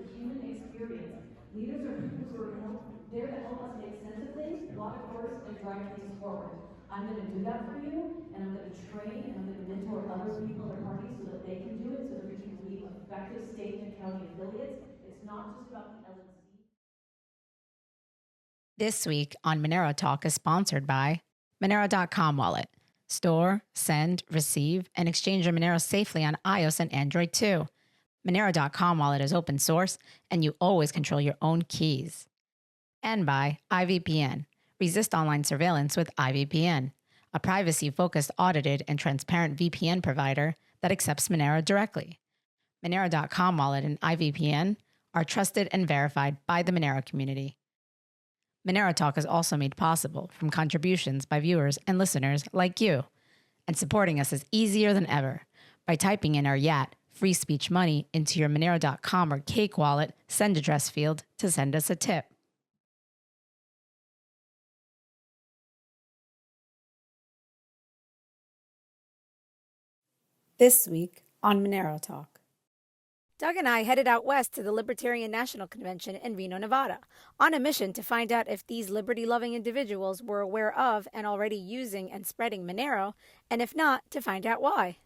the human experience. Leaders are people who are there to help us make sense of things, walk course, and drive things forward. I'm going to do that for you, and I'm going to train and I'm going to mentor other people in the party so that they can do it, so that we can be effective state and county affiliates. It's not just about the LNC. This week on Monero Talk is sponsored by Monero.com wallet. Store, send, receive, and exchange your Monero safely on iOS and Android too. Monero.com wallet is open source, and you always control your own keys. And by IVPN. Resist online surveillance with IVPN, a privacy-focused, audited, and transparent VPN provider that accepts Monero directly. Monero.com wallet and IVPN are trusted and verified by the Monero community. Monero Talk is also made possible from contributions by viewers and listeners like you. And supporting us is easier than ever by typing in our YAT, free speech money, into your Monero.com or Cake wallet send address field to send us a tip. This week on Monero Talk. Doug and I headed out west to the Libertarian National Convention in Reno, Nevada, on a mission to find out if these liberty-loving individuals were aware of and already using and spreading Monero, and if not, to find out why.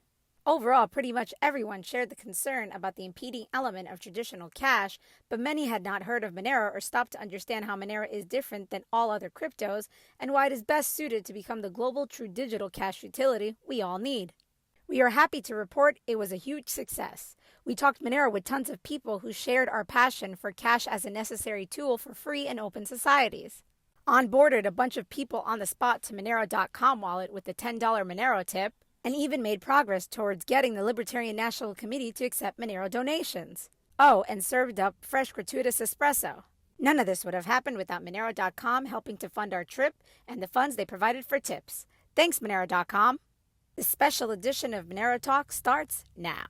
Overall, pretty much everyone shared the concern about the impeding element of traditional cash, but many had not heard of Monero or stopped to understand how Monero is different than all other cryptos and why it is best suited to become the global true digital cash utility we all need. We are happy to report it was a huge success. We talked Monero with tons of people who shared our passion for cash as a necessary tool for free and open societies. Onboarded a bunch of people on the spot to Monero.com wallet with the $10 Monero tip, and even made progress towards getting the Libertarian National Committee to accept Monero donations. Oh, and served up fresh gratuitous espresso. None of this would have happened without Monero.com helping to fund our trip and the funds they provided for tips. Thanks, Monero.com. The special edition of Monero Talk starts now.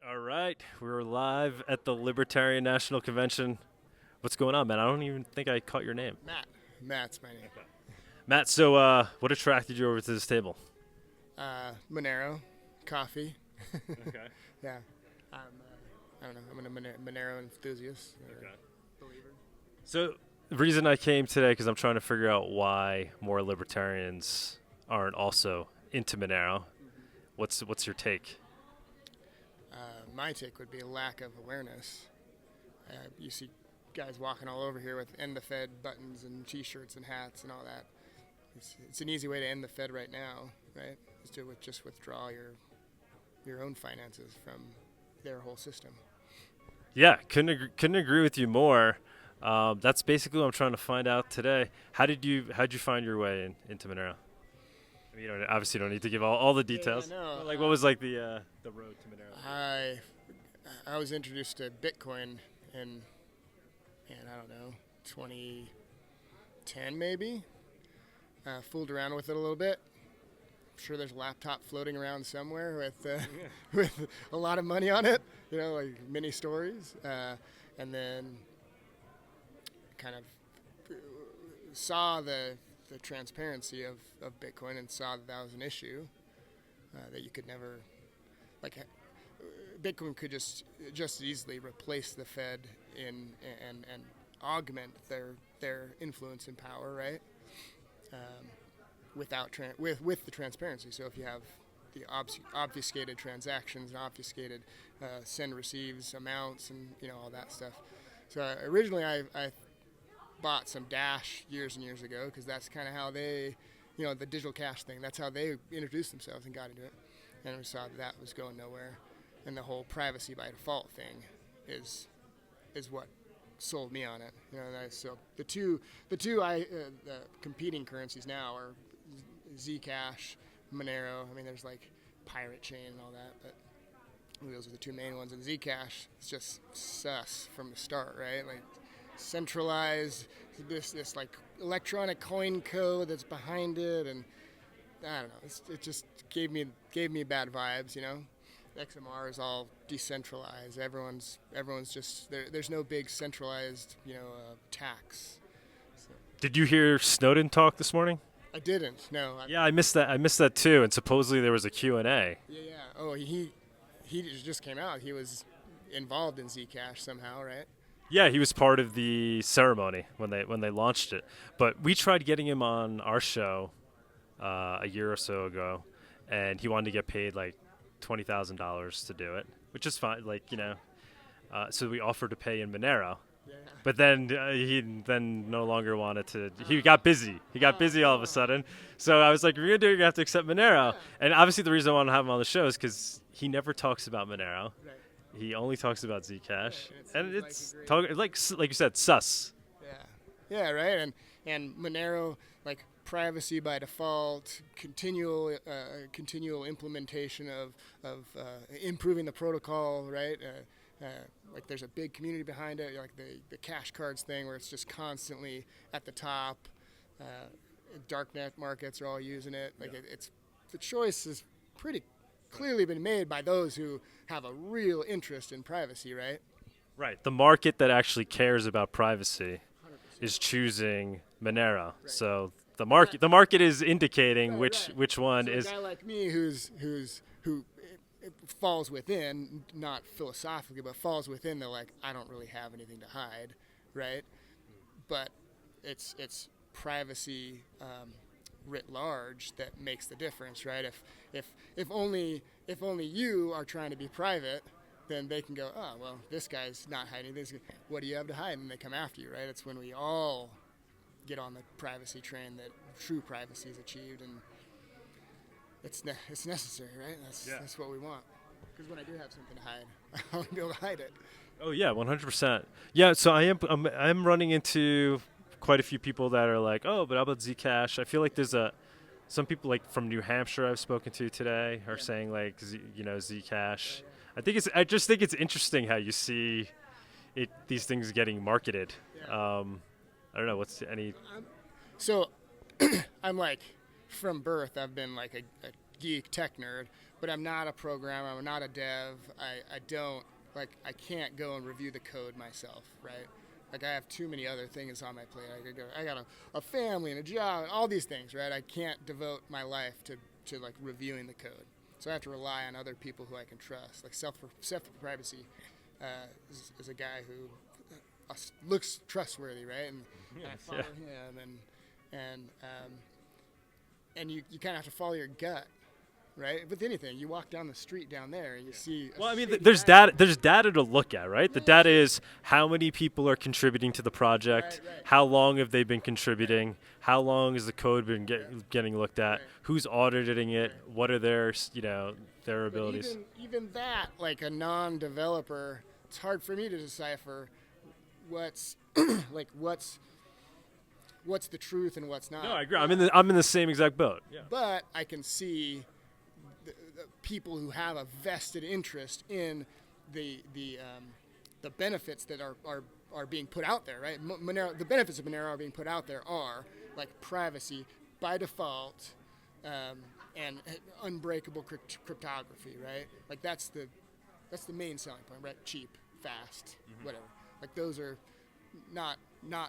All right, we're live at the Libertarian National Convention. What's going on, man? I don't even think I caught your name. Matt. Matt's my name. Okay. Matt, so what attracted you over to this table? Monero, coffee. Okay. Yeah. I don't know. I'm a Monero enthusiast. Okay. Believer. So the reason I came today because I'm trying to figure out why more libertarians aren't also into Monero. Mm-hmm. What's your take? My take would be a lack of awareness. You see guys walking all over here with end the Fed buttons and T-shirts and hats and all that. It's an easy way to end the Fed right now, right? Is to just withdraw your own finances from their whole system. Yeah, couldn't agree with you more. That's basically what I'm trying to find out today. How'd you find your way into Monero? I mean, you obviously don't need to give all the details. Yeah, no, like, what was like the road to Monero? I was introduced to Bitcoin in I don't know, 2010 maybe. Fooled around with it a little bit. I'm sure there's a laptop floating around somewhere with a lot of money on it, like mini stories, and then kind of saw the transparency of Bitcoin and saw that was an issue, that you could never, Bitcoin could just as easily replace the Fed and augment their influence and power, right? With the transparency. So if you have the obfuscated transactions and obfuscated send receives amounts and all that stuff. So originally I bought some Dash years and years ago because that's kind of how they, the digital cash thing, that's how they introduced themselves and got into it. And we saw that was going nowhere. And the whole privacy by default thing is what sold me on it. So the two competing currencies now are Zcash, Monero. I mean, there's like Pirate Chain and all that, but those are the two main ones. And Zcash is just sus from the start, right? Like centralized, this like electronic coin code that's behind it, and I don't know. It just gave me bad vibes, XMR is all decentralized. Everyone's just there's no big centralized, tax. So. Did you hear Snowden talk this morning? I didn't. No. I missed that. I missed that too. And supposedly there was a Q&A. Yeah. Oh, he just came out. He was involved in Zcash somehow, right? Yeah, he was part of the ceremony when they launched it. But we tried getting him on our show a year or so ago, and he wanted to get paid like $20,000 to do it, which is fine. So we offered to pay in Monero. Yeah. But then he no longer wanted to. He got busy. He got busy all of a sudden. So I was like, "If you're gonna do it, you have to accept Monero." Yeah. And obviously, the reason I want to have him on the show is because he never talks about Monero. Right. He only talks about Zcash, and it's like you said, sus. Yeah, right. And Monero, like privacy by default, continual implementation of improving the protocol, right? Like there's a big community behind it, like the cash cards thing where it's just constantly at the top. Darknet markets are all using it. Like it's the choice is pretty clearly been made by those who have a real interest in privacy, right? Right. The market that actually cares about privacy 100%. Is choosing Monero. Right. So the market is indicating which one so is. A guy like me who falls within, not philosophically, but falls within the I don't really have anything to hide, right? But it's privacy writ large that makes the difference, right? If only you are trying to be private, then they can go, oh well, this guy's not hiding this. What do you have to hide? And they come after you, right? It's when we all get on the privacy train that true privacy is achieved, and it's necessary, right? That's what we want. Because when I do have something to hide, I want to be able to hide it. Oh yeah, 100%. Yeah, so I'm running into quite a few people that are like, oh, but how about Zcash? I feel like there's some people like from New Hampshire I've spoken to today are saying like Zcash. Yeah. I just think it's interesting how you see these things getting marketed. Yeah. I don't know So I'm like, from birth I've been like a geek tech nerd, but I'm not a programmer, I'm not a dev. I can't go and review the code myself, right? Like I have too many other things on my plate. I got a family and a job and all these things, right? I can't devote my life to like reviewing the code. So I have to rely on other people who I can trust. Like self-privacy is a guy who looks trustworthy, right? And I follow him, and you kind of have to follow your gut. Right, with anything, you walk down the street down there and you see. Well, I mean, there's data to look at, right? The data is how many people are contributing to the project, right. How long have they been contributing, how long has the code been getting looked at, right. Who's auditing it, what are their abilities. Even that, like a non-developer, it's hard for me to decipher what's the truth and what's not. No, I agree. I'm in the same exact boat. Yeah. But I can see the people who have a vested interest in the benefits that are being put out there, right? Monero, the benefits of Monero are being put out there are like privacy by default, and unbreakable cryptography, right? Like that's the main selling point, right? Cheap, fast, whatever. Like those are not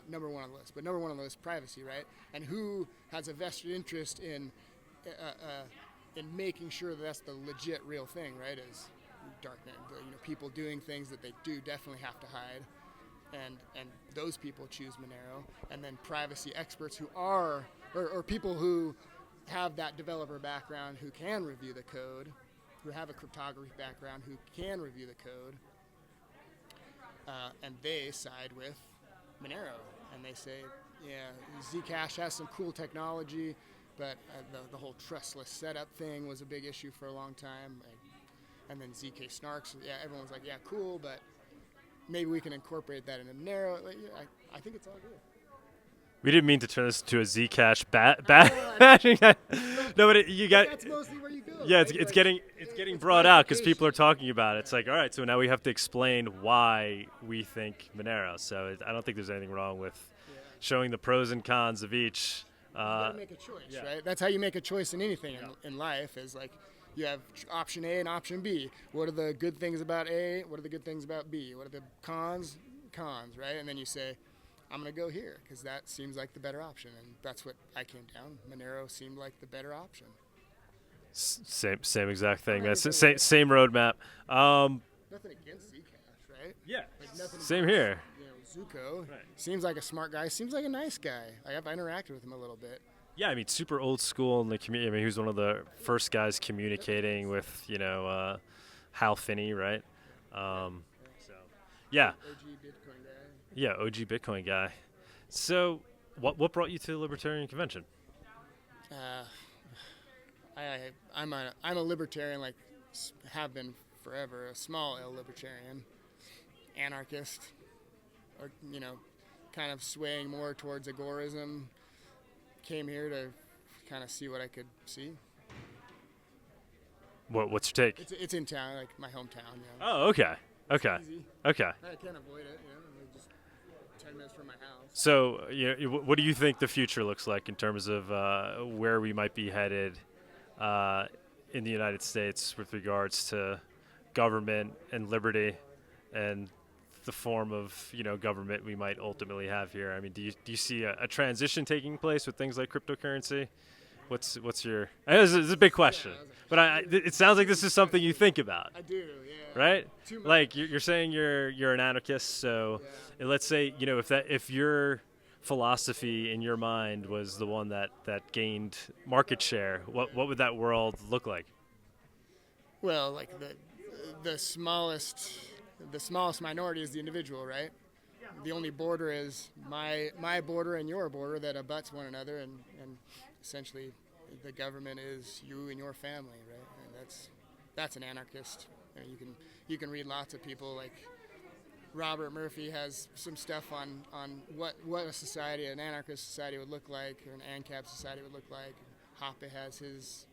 number one on the list, but number one on the list, privacy, right? And who has a vested interest in making sure that's the legit real thing, right? Is darknet, people doing things that they do definitely have to hide, and those people choose Monero. And then privacy experts who are, or people who have that developer background who can review the code, who have a cryptography background who can review the code, and they side with Monero. and they say, yeah, Zcash has some cool technology, but the whole trustless setup thing was a big issue for a long time. And then ZK snarks, yeah, everyone's like, yeah, cool, but maybe we can incorporate that into Monero. Like, yeah, I think it's all good. We didn't mean to turn this into a Zcash bashing. No, but you got. That's mostly where you go. Yeah, right? it's getting brought out because people are talking about it. It's like, all right, so now we have to explain why we think Monero. So I don't think there's anything wrong with showing the pros and cons of each. You gotta make a choice, right? That's how you make a choice in anything in life. Is like you have option A and option B. What are the good things about A? What are the good things about B? What are the cons? Cons, right? And then you say, I'm going to go here because that seems like the better option. And that's what I came down. Monero seemed like the better option. Same exact thing. That's same roadmap. Nothing against Zcash, right? Yeah. Like nothing Same against, here. Zuko Right. seems like a smart guy. Seems like a nice guy. I've interacted with him a little bit. Yeah, I mean, super old school in the community. I mean, he was one of the first guys communicating with, Hal Finney, right? So, yeah. OG Bitcoin guy. Yeah, OG Bitcoin guy. So, what brought you to the Libertarian Convention? I'm a libertarian, like have been forever. A small L libertarian, anarchist, or kind of swaying more towards agorism. Came here to kind of see what I could see. What's your take? It's in town, like my hometown. Oh, okay. Okay. Easy. Okay. I can't avoid it. Just 10 minutes from my house. So, what do you think the future looks like in terms of where we might be headed in the United States with regards to government and liberty and the form of government we might ultimately have here? I mean, do you see a transition taking place with things like cryptocurrency? What's your? This is a big question, but it sounds like this is something you think about. I do, yeah. Right? Like you're saying you're an anarchist, so let's say if your philosophy in your mind was the one that gained market share, what would that world look like? Well, like the smallest minority is the individual, right? The only border is my border and your border that abuts one another, and essentially the government is you and your family, right? And that's an anarchist. You can read lots of people like Robert Murphy has some stuff on what a society, an anarchist society would look like, or an ANCAP society would look like. Hoppe has his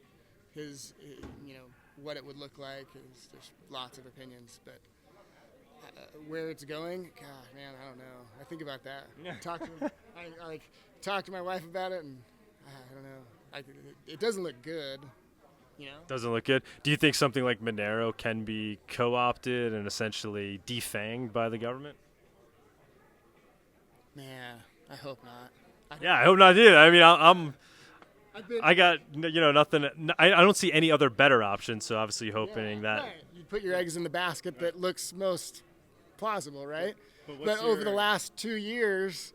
what it would look like. There's lots of opinions, but where it's going, God, man, I don't know. I think about that. I talk to my wife about it, and I don't know. It doesn't look good, Doesn't look good. Do you think something like Monero can be co-opted and essentially defanged by the government? Man, I hope not. I hope not either. I mean, I got nothing. I don't see any other better option. So obviously hoping that you put your eggs in the basket that looks most plausible, right? But what's over the last 2 years,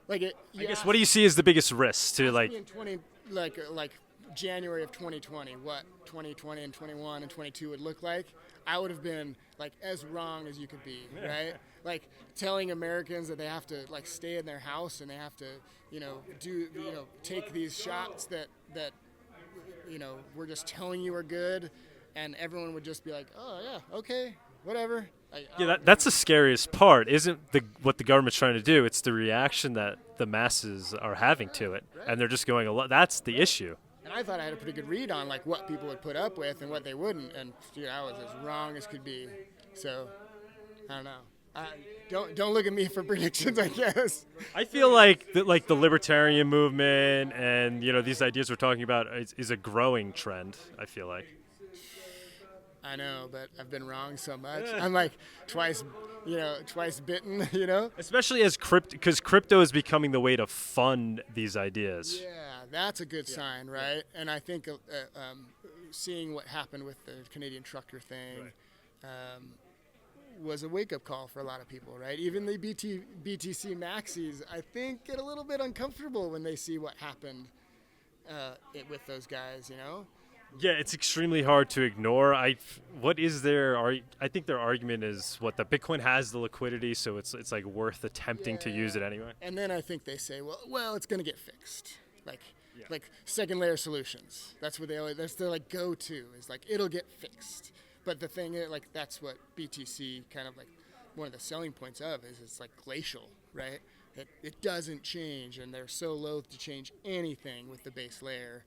I guess what do you see as the biggest risk to in January of 2020, what 2020 and 21 and 22 would look like? I would have been as wrong as you could be, right? Like telling Americans that they have to stay in their house and they have to take these shots that we're just telling you are good, and everyone would just be like, oh yeah, okay, whatever. That's the scariest part. Isn't what the government's trying to do? It's the reaction that the masses are having to it, and they're just going a lot. That's the issue. And I thought I had a pretty good read on what people would put up with and what they wouldn't, and I was as wrong as could be. So I don't know. Don't look at me for predictions, I guess. I feel like the libertarian movement and these ideas we're talking about is a growing trend. I feel like. I know, but I've been wrong so much. I'm twice bitten, Especially as because crypto is becoming the way to fund these ideas. Yeah, that's a good sign, right? And I think seeing what happened with the Canadian trucker thing was a wake-up call for a lot of people, right? Even the BTC maxis, I think, get a little bit uncomfortable when they see what happened with those guys, Yeah, it's extremely hard to ignore. What is their? I think their argument is what the Bitcoin has the liquidity, so it's like worth attempting to use it anyway. And then I think they say, well, it's going to get fixed. Like second layer solutions. That's what that's their like go-to is like it'll get fixed. But the thing is, like that's what BTC kind of like one of the selling points of is it's like glacial, right? It doesn't change, and they're so loath to change anything with the base layer.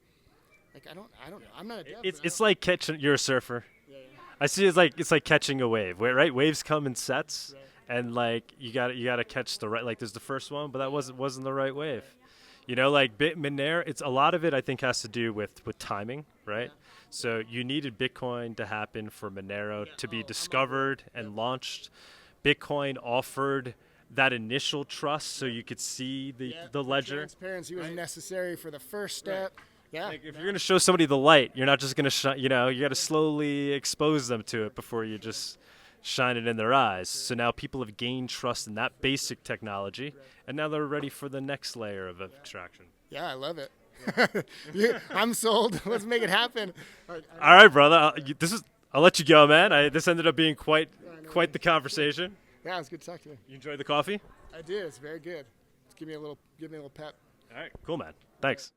Like I don't know. I'm not a dev. It's like catching. You're a surfer. Yeah. I see. It's like catching a wave, right? Waves come in sets, right. And like you got to catch the right. Like there's the first one, but that wasn't the right wave. You know, like Monero. It's a lot of it. I think has to do with timing, right? Yeah. So you needed Bitcoin to happen for Monero to be discovered and launched. Bitcoin offered that initial trust, so you could see the ledger. Transparency was necessary for the first step. Right. Yeah. Like if you're going to show somebody the light, you're not just going to you got to slowly expose them to it before you just shine it in their eyes. So now people have gained trust in that basic technology, and now they're ready for the next layer of abstraction. Yeah, I love it. I'm sold. Let's make it happen. All right, brother. I'll let you go, man. This ended up being quite the conversation. Yeah, it was good to talk to you. You enjoyed the coffee? I did. It's very good. Give me a little pep. All right, cool, man. Thanks.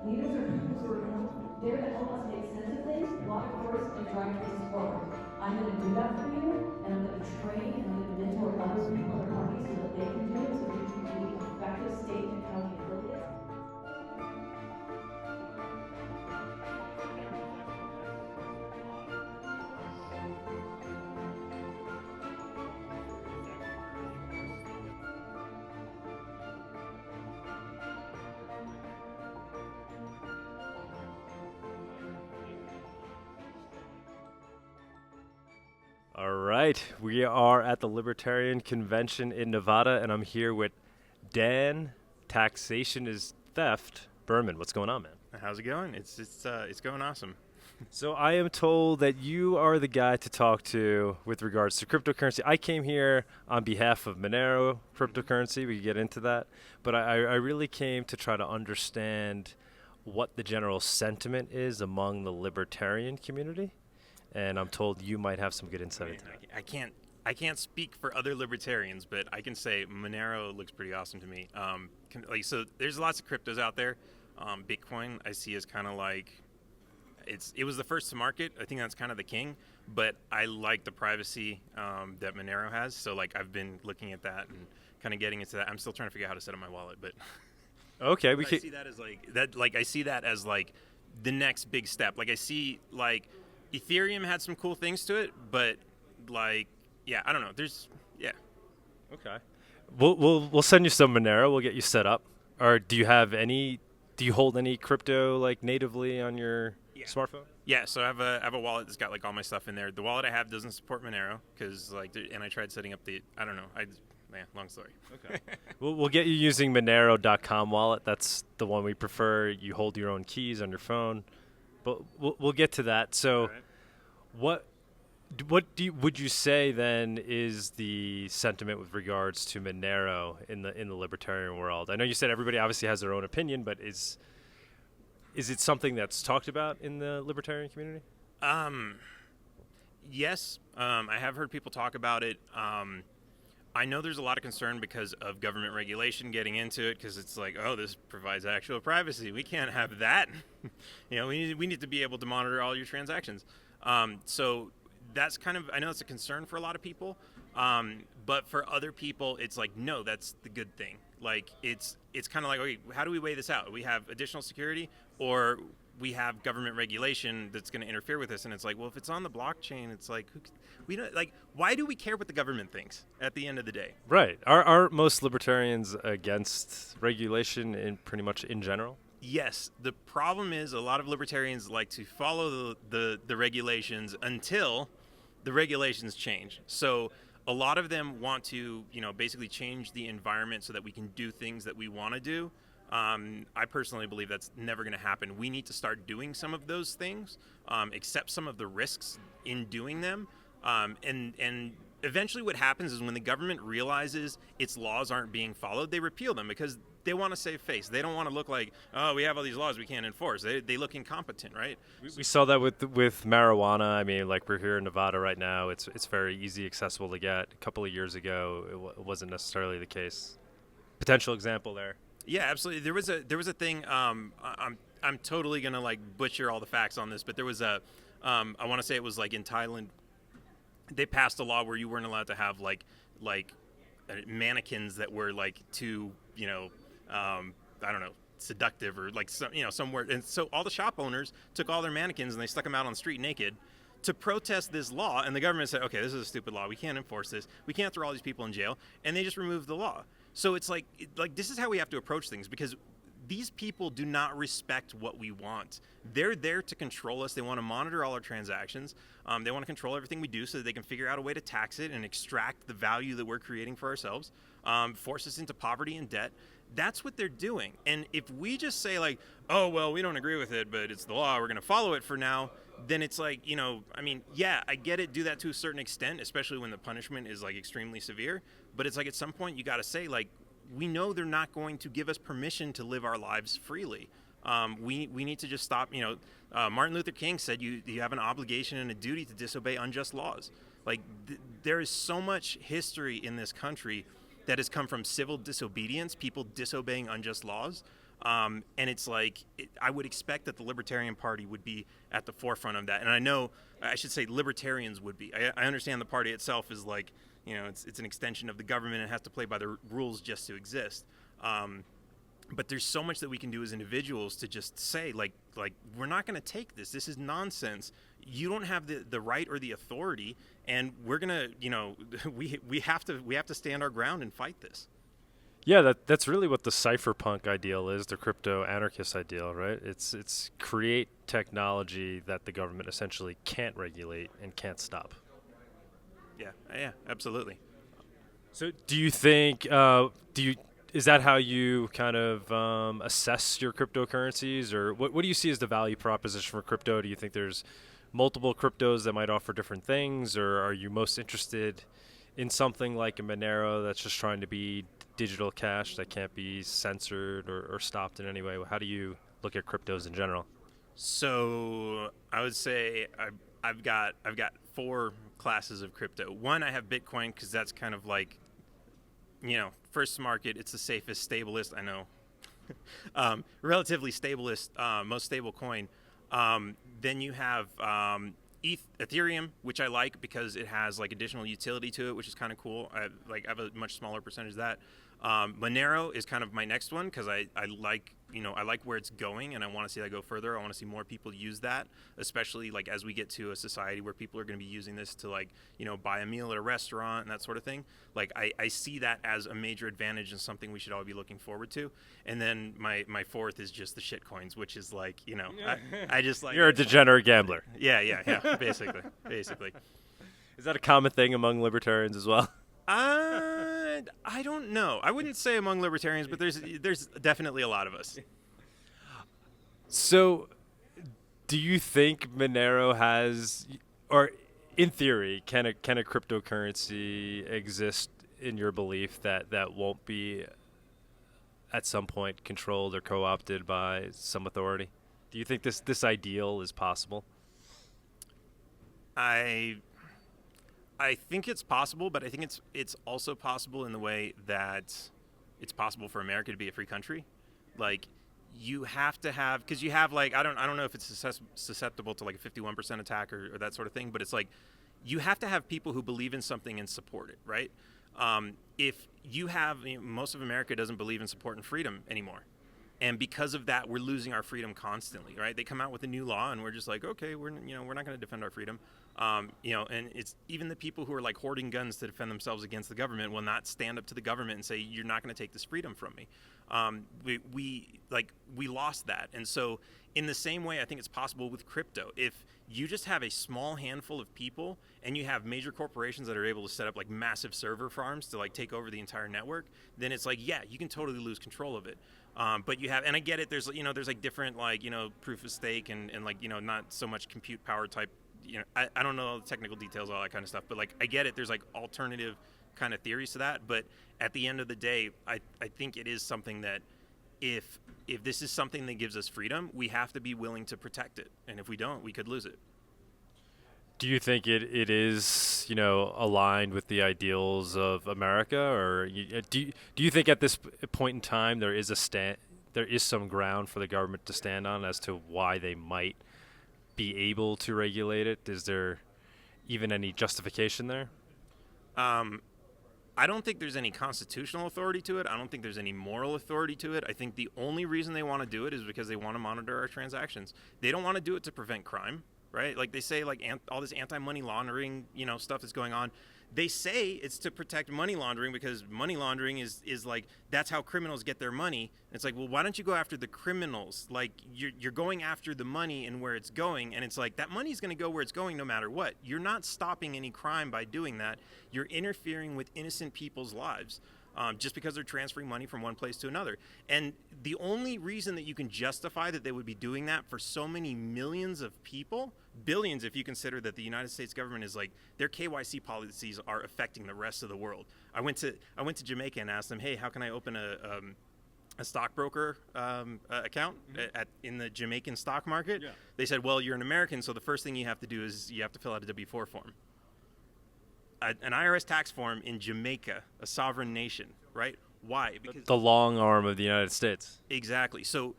Leaders are people who are there to help us make sense of things, walk course, and drive things forward. I'm going to do that for you, and I'm going to train and I'm going to mentor other people in parties so that they can do it, so that you can be effective state and county affiliates. All right, we are at the Libertarian Convention in Nevada, and I'm here with Dan. Taxation is theft. Berman, what's going on, man? How's it going? It's going awesome. So I am told that you are the guy to talk to with regards to cryptocurrency. I came here on behalf of Monero cryptocurrency. We can get into that, but I really came to try to understand what the general sentiment is among the libertarian community. And I'm told you might have some good insight into that. I can't speak for other libertarians, but I can say Monero looks pretty awesome to me. So there's lots of cryptos out there. Bitcoin I see as kind of like it was the first to market. I think that's kind of the king. But I like the privacy that Monero has. So like I've been looking at that and kind of getting into that. I'm still trying to figure out how to set up my wallet, but okay, I see that as like that. Like I see that as like the next big step. Like I see like Ethereum had some cool things to it, but like, yeah, I don't know. Okay. We'll send you some Monero. We'll get you set up. Or do you hold any crypto like natively on your smartphone? Yeah. So I have a wallet that's got like all my stuff in there. The wallet I have doesn't support Monero because and I tried setting up long story. Okay. We'll get you using monerotalk.com wallet. That's the one we prefer. You hold your own keys on your phone. But we'll get to that. So, right. Would you say then is the sentiment with regards to Monero in the libertarian world? I know you said everybody obviously has their own opinion, but is it something that's talked about in the libertarian community? Yes, I have heard people talk about it. I know there's a lot of concern because of government regulation getting into it, because it's like, oh, this provides actual privacy. We can't have that. We need to be able to monitor all your transactions. So that's kind of, I know it's a concern for a lot of people, but for other people, it's like, no, that's the good thing. Like it's kind of like, okay, how do we weigh this out? We have additional security, or we have government regulation that's going to interfere with this. And it's like, well, if it's on the blockchain, it's like, we don't like, why do we care what the government thinks at the end of the day? Right. Are most libertarians against regulation in pretty much in general? Yes. The problem is a lot of libertarians like to follow the regulations until the regulations change. So a lot of them want to, basically change the environment so that we can do things that we want to do. I personally believe that's never going to happen. We need to start doing some of those things, accept some of the risks in doing them, and eventually what happens is when the government realizes its laws aren't being followed, they repeal them because they want to save face. They don't want to look like, oh, we have all these laws we can't enforce. They look incompetent, right? We saw that with marijuana. I mean, like we're here in Nevada right now. It's very easy, accessible to get. A couple of years ago, it wasn't necessarily the case. Potential example there. Yeah, absolutely. There was a thing. I'm totally gonna like butcher all the facts on this, but there was a. I want to say it was like in Thailand. They passed a law where you weren't allowed to have like mannequins that were like too, I don't know, seductive or like somewhere. And so all the shop owners took all their mannequins and they stuck them out on the street naked to protest this law. And the government said, okay, this is a stupid law. We can't enforce this. We can't throw all these people in jail. And they just removed the law. So it's like this is how we have to approach things, because these people do not respect what we want. They're there to control us. They want to monitor all our transactions. They want to control everything we do so that they can figure out a way to tax it and extract the value that we're creating for ourselves, force us into poverty and debt. That's what they're doing. And if we just say like, oh, well, we don't agree with it, but it's the law, we're going to follow it for now, then it's like, yeah, I get it, do that to a certain extent, especially when the punishment is like extremely severe. But it's like at some point you got to say like, we know they're not going to give us permission to live our lives freely. We need to just stop. Martin Luther King said you have an obligation and a duty to disobey unjust laws. Like there is so much history in this country that has come from civil disobedience, people disobeying unjust laws. And it's like, I would expect that the Libertarian Party would be at the forefront of that. And I should say Libertarians would be. I understand the party itself is like, it's an extension of the government and has to play by the rules just to exist. But there's so much that we can do as individuals to just say, like we're not going to take this. This is nonsense. You don't have the right or the authority, and we're going to, we have to stand our ground and fight this. Yeah, that's really what the cypherpunk ideal is, the crypto anarchist ideal, right? It's create technology that the government essentially can't regulate and can't stop. Yeah, absolutely. So do you think, is that how you kind of assess your cryptocurrencies, or what do you see as the value proposition for crypto? Do you think there's multiple cryptos that might offer different things, or are you most interested in something like a Monero that's just trying to be digital cash that can't be censored or stopped in any way? How do you look at cryptos in general? So I would say I've got 4 classes of crypto. One, I have Bitcoin because that's kind of like, first to market. It's the safest, stablest, I know, relatively stablest, most stable coin. Then you have Ethereum, which I like because it has like additional utility to it, which is kind of cool. I have a much smaller percentage of that. Monero is kind of my next one because I like where it's going, and I want to see that go further. I want to see more people use that, especially like as we get to a society where people are going to be using this to buy a meal at a restaurant and that sort of thing. Like I see that as a major advantage and something we should all be looking forward to. And then my 4th is just the shit coins, which is like, I just like. You're a degenerate gambler. Yeah, basically. Is that a common thing among libertarians as well? I don't know. I wouldn't say among libertarians, but there's definitely a lot of us. So, do you think Monero has, or in theory, can a cryptocurrency exist in your belief that won't be at some point controlled or co-opted by some authority? Do you think this ideal is possible? I think it's possible, but I think it's also possible in the way that it's possible for America to be a free country. Like you have to have, because you have like I don't know if it's susceptible to like a 51% attack or that sort of thing, but it's like you have to have people who believe in something and support it, right? If you have most of America doesn't believe in support and freedom anymore. And because of that, we're losing our freedom constantly, right? They come out with a new law, and we're just like, okay, we're not going to defend our freedom, and it's even the people who are like hoarding guns to defend themselves against the government will not stand up to the government and say, you're not going to take this freedom from me. We lost that, and so In the same way, I think it's possible with crypto. If you just have a small handful of people and you have major corporations that are able to set up like massive server farms to like take over the entire network, then it's like, yeah, you can totally lose control of it. But you have, and I get it, there's like different like, proof of stake and like, not so much compute power type, I don't know all the technical details, all that kind of stuff, but like, I get it. There's like alternative kind of theories to that. But at the end of the day, I think it is something that if this is something that gives us freedom, we have to be willing to protect it. And if we don't, we could lose it. Do you think it is, aligned with the ideals of America, or do you think at this point in time there is some ground for the government to stand on as to why they might be able to regulate it? Is there even any justification there? I don't think there's any constitutional authority to it. I don't think there's any moral authority to it. I think the only reason they want to do it is because they want to monitor our transactions. They don't want to do it to prevent crime, right? Like they say, like all this anti-money laundering, stuff is going on. They say it's to protect money laundering because money laundering is like, that's how criminals get their money. And it's like, well, why don't you go after the criminals? Like you're going after the money and where it's going. And it's like, that money is going to go where it's going no matter what. You're not stopping any crime by doing that. You're interfering with innocent people's lives. Just because they're transferring money from one place to another. And the only reason that you can justify that they would be doing that for so many millions of people, billions if you consider that the United States government is like, their KYC policies are affecting the rest of the world. I went to Jamaica and asked them, hey, how can I open a stockbroker account in the Jamaican stock market? Yeah. They said, well, you're an American, so the first thing you have to do is you have to fill out a W-4 form. An IRS tax form in Jamaica, a sovereign nation, right? Why? Because the long arm of the United States. Exactly. So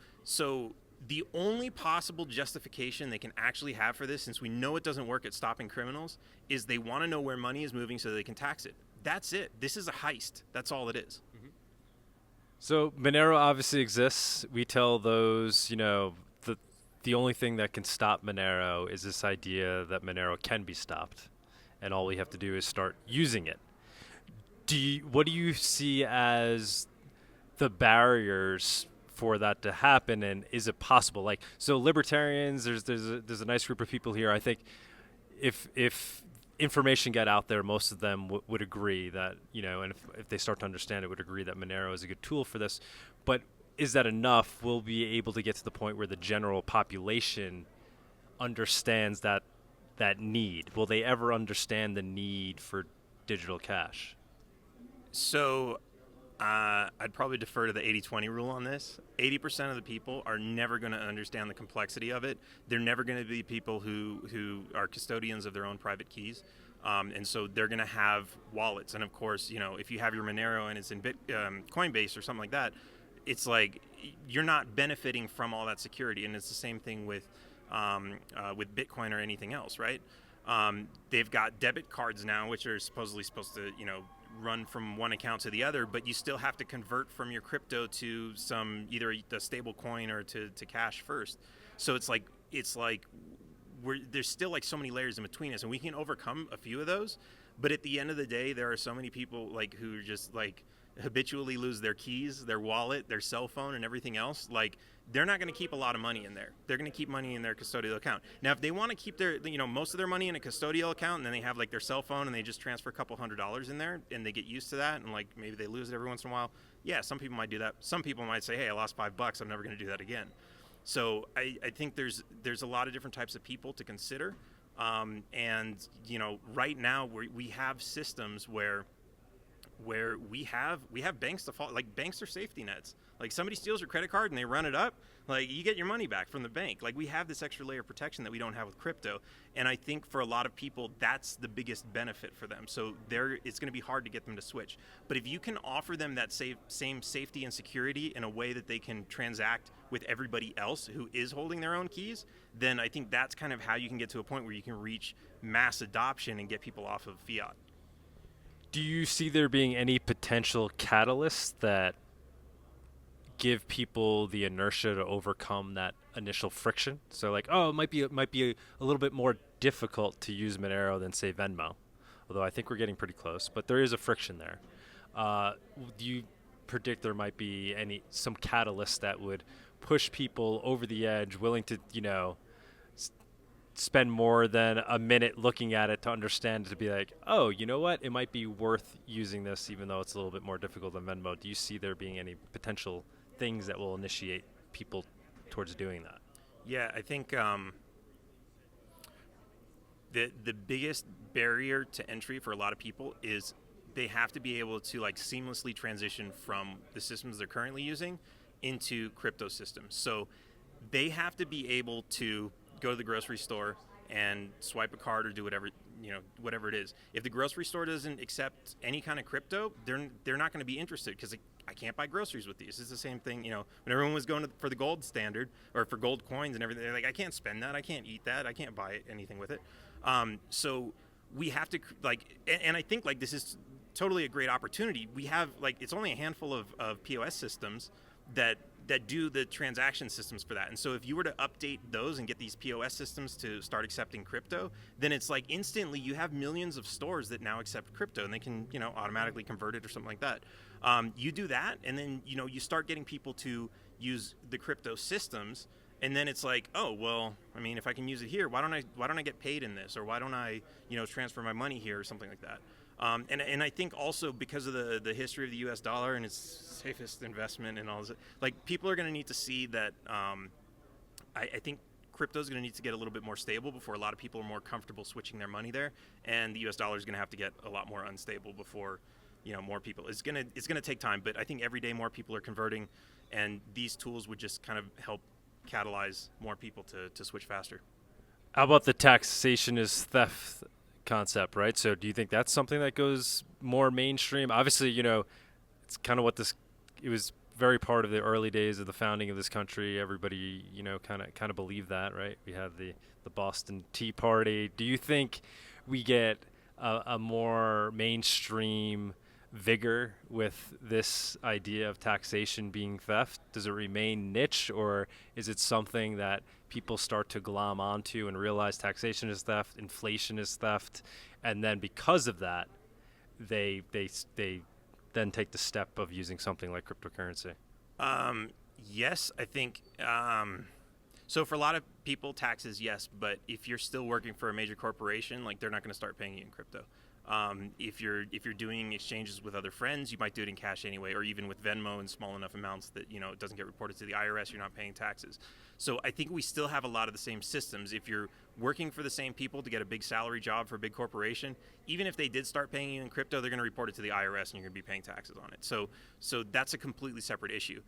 the only possible justification they can actually have for this, since we know it doesn't work at stopping criminals, is they want to know where money is moving so they can tax it. That's it. This is a heist. That's all it is. Mm-hmm. So Monero obviously exists. We tell those, the only thing that can stop Monero is this idea that Monero can be stopped. And all we have to do is start using it. What do you see as the barriers for that to happen, and is it possible? Like, so libertarians, there's a nice group of people here. I think if information got out there, most of them would agree that, and if they start to understand it, would agree that Monero is a good tool for this. But is that enough? We'll be able to get to the point where the general population understands that need. Will they ever understand the need for digital cash? So I'd probably defer to the 80-20 rule on this. 80% of the people are never going to understand the complexity of it. They're never going to be people who are custodians of their own private keys. And so they're going to have wallets. And of course, if you have your Monero and it's in Coinbase or something like that, it's like you're not benefiting from all that security. And it's the same thing with Bitcoin or anything else, right? They've got debit cards now, which are supposedly supposed to, run from one account to the other, but you still have to convert from your crypto to either a stable coin or to cash first. So it's like there's still like so many layers in between us, and we can overcome a few of those. But at the end of the day, there are so many people like who just like habitually lose their keys, their wallet, their cell phone, and everything else. Like, they're not going to keep a lot of money in there. They're going to keep money in their custodial account. Now, if they want to keep their, most of their money in a custodial account, and then they have like their cell phone and they just transfer a couple $100s in there and they get used to that, and like maybe they lose it every once in a while. Yeah, some people might do that. Some people might say, hey, I lost $5. I'm never going to do that again. So I think there's a lot of different types of people to consider. And right now we have systems where we have banks to fall. Like, banks are safety nets. Like, somebody steals your credit card and they run it up, like, you get your money back from the bank. Like, we have this extra layer of protection that we don't have with crypto. And I think for a lot of people, that's the biggest benefit for them. So it's going to be hard to get them to switch. But if you can offer them that same safety and security in a way that they can transact with everybody else who is holding their own keys, then I think that's kind of how you can get to a point where you can reach mass adoption and get people off of fiat. Do you see there being any potential catalysts that give people the inertia to overcome that initial friction? So like, it might be a little bit more difficult to use Monero than, say, Venmo, although I think we're getting pretty close, but there is a friction there. Do you predict there might be some catalyst that would push people over the edge, willing to, spend more than a minute looking at it to understand it, to be like, oh, you know what? It might be worth using this, even though it's a little bit more difficult than Venmo. Do you see there being any potential things that will initiate people towards doing that? Yeah, I think the biggest barrier to entry for a lot of people is they have to be able to like seamlessly transition from the systems they're currently using into crypto systems. So they have to be able to go to the grocery store and swipe a card or do whatever it is. If the grocery store doesn't accept any kind of crypto, they're not going to be interested, because I can't buy groceries with these. It's the same thing, when everyone was going for the gold standard or for gold coins and everything. They're like, I can't spend that, I can't eat that, I can't buy anything with it. So we have to and I think like this is totally a great opportunity. We have like, it's only a handful of POS systems that do the transaction systems for that. And so if you were to update those and get these POS systems to start accepting crypto, then it's like instantly you have millions of stores that now accept crypto, and they can, automatically convert it or something like that. You do that, and then, you start getting people to use the crypto systems, and then it's like, oh, well, I mean, if I can use it here, why don't I get paid in this? Or why don't I, transfer my money here or something like that? And I think also because of the history of the U.S. dollar and its safest investment and all this, like people are going to need to see that. I think crypto is going to need to get a little bit more stable before a lot of people are more comfortable switching their money there, and the U.S. dollar is going to have to get a lot more unstable before, more people. It's gonna take time, but I think every day more people are converting, and these tools would just kind of help catalyze more people to switch faster. How about the taxation is theft concept, right? So do you think that's something that goes more mainstream? Obviously, it's kind of it was very part of the early days of the founding of this country. Everybody, kind of believed that, right? We had the Boston Tea Party. Do you think we get a more mainstream vigor with this idea of taxation being theft? Does it remain niche, or is it something that people start to glom onto and realize taxation is theft, inflation is theft, and then because of that, they then take the step of using something like cryptocurrency? Yes, I think so. For a lot of people, taxes, yes, but if you're still working for a major corporation, like they're not going to start paying you in crypto. If you're doing exchanges with other friends, you might do it in cash anyway, or even with Venmo in small enough amounts that it doesn't get reported to the IRS. You're not paying taxes. So I think we still have a lot of the same systems. If you're working for the same people to get a big salary job for a big corporation, even if they did start paying you in crypto, they're going to report it to the IRS, and you're going to be paying taxes on it. So that's a completely separate issue.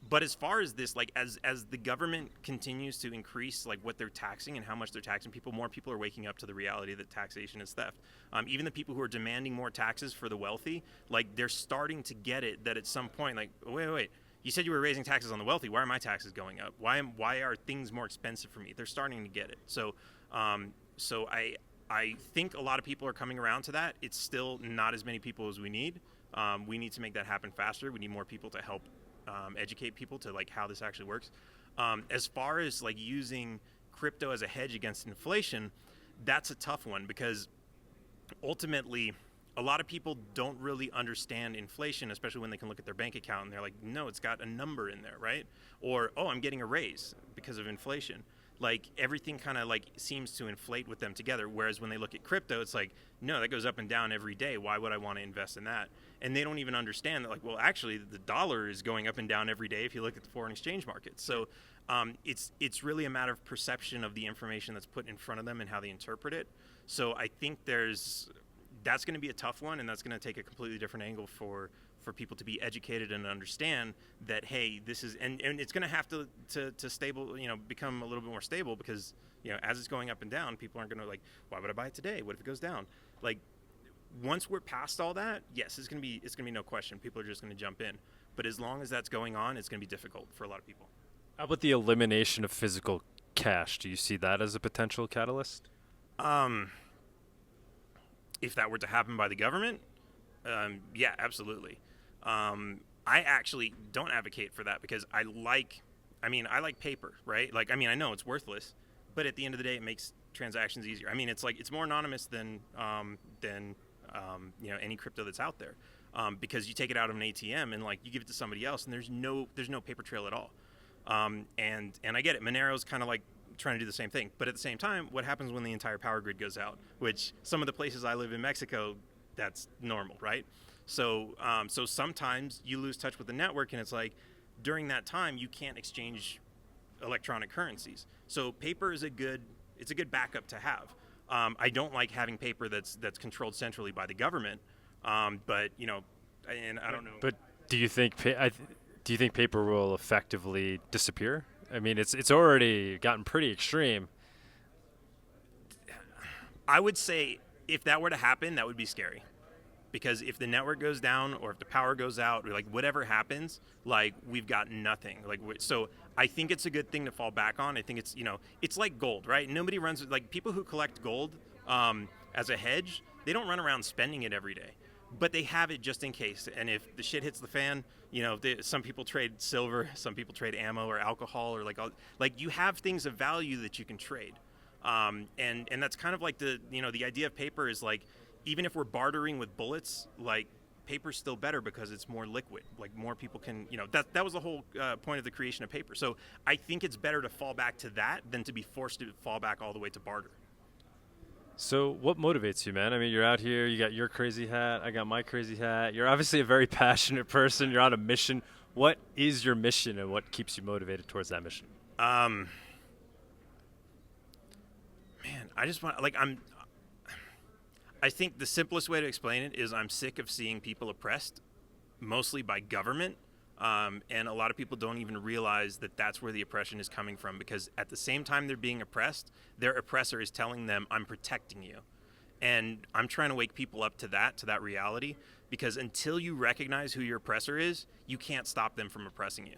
But as far as this, like as the government continues to increase like what they're taxing and how much they're taxing people, more people are waking up to the reality that taxation is theft. Even the people who are demanding more taxes for the wealthy, like they're starting to get it that at some point, like, wait, you said you were raising taxes on the wealthy. Why are my taxes going up? Why are things more expensive for me? They're starting to get it. So I think a lot of people are coming around to that. It's still not as many people as we need. We need to make that happen faster. We need more people to help educate people to like how this actually works. As far as like using crypto as a hedge against inflation, that's a tough one, because ultimately a lot of people don't really understand inflation, especially when they can look at their bank account and they're like, no, it's got a number in there, right? Or, oh, I'm getting a raise because of inflation. Like everything kind of like seems to inflate with them together. Whereas when they look at crypto, it's like, no, that goes up and down every day. Why would I want to invest in that? And they don't even understand that, like, well, actually the dollar is going up and down every day if you look at the foreign exchange market. So it's really a matter of perception of the information that's put in front of them and how they interpret it. So I think that's going to be a tough one, and that's going to take a completely different angle for people to be educated and understand that, hey, this is, and it's going to have to stable, become a little bit more stable, because, as it's going up and down, people aren't going to like, why would I buy it today? What if it goes down? Like, once we're past all that, yes, it's going to be no question. People are just going to jump in. But as long as that's going on, it's going to be difficult for a lot of people. How about the elimination of physical cash? Do you see that as a potential catalyst? If that were to happen by the government, yeah, absolutely. I actually don't advocate for that, because I like paper, right? Like, I know it's worthless, but at the end of the day, it makes transactions easier. It's more anonymous than any crypto that's out there, because you take it out of an ATM and like you give it to somebody else, and there's no paper trail at all. And I get it. Monero's kind of like trying to do the same thing. But at the same time, what happens when the entire power grid goes out? Which some of the places I live in Mexico, that's normal, right? So so sometimes you lose touch with the network, and it's like during that time you can't exchange electronic currencies. So paper is a good backup to have. I don't like having paper that's controlled centrally by the government. But you know, and I don't know. But do you think paper will effectively disappear? I mean, it's already gotten pretty extreme. I would say if that were to happen, that would be scary. Because if the network goes down or if the power goes out or like whatever happens, like we've got nothing. So I think it's a good thing to fall back on. I think it's, you know, it's like gold, right? Nobody runs, like people who collect gold as a hedge, they don't run around spending it every day. But they have it just in case. And if the shit hits the fan, you know, some people trade silver, some people trade ammo or alcohol or like you have things of value that you can trade. And that's kind of like the idea of paper is like, even if we're bartering with bullets, like paper's still better because it's more liquid. Like more people can, you know, that was the whole point of the creation of paper. So I think it's better to fall back to that than to be forced to fall back all the way to barter. So what motivates you, man? I mean, you're out here, you got your crazy hat, I got my crazy hat. You're obviously a very passionate person. You're on a mission. What is your mission and what keeps you motivated towards that mission? Man, I just want, like, I think the simplest way to explain it is I'm sick of seeing people oppressed, mostly by government, and a lot of people don't even realize that that's where the oppression is coming from, because at the same time they're being oppressed, their oppressor is telling them, I'm protecting you. And I'm trying to wake people up to that reality, because until you recognize who your oppressor is, you can't stop them from oppressing you.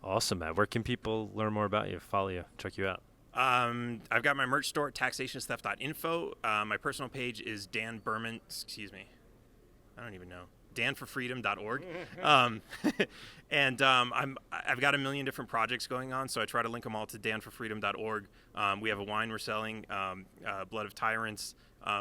Awesome, man. Where can people learn more about you, follow you, check you out? I've got my merch store at taxationstheft.info. My personal page is Dan Berman, I don't even know, danforfreedom.org. And I've got a million different projects going on, so I try to link them all to danforfreedom.org. We have a wine we're selling, Blood of Tyrants.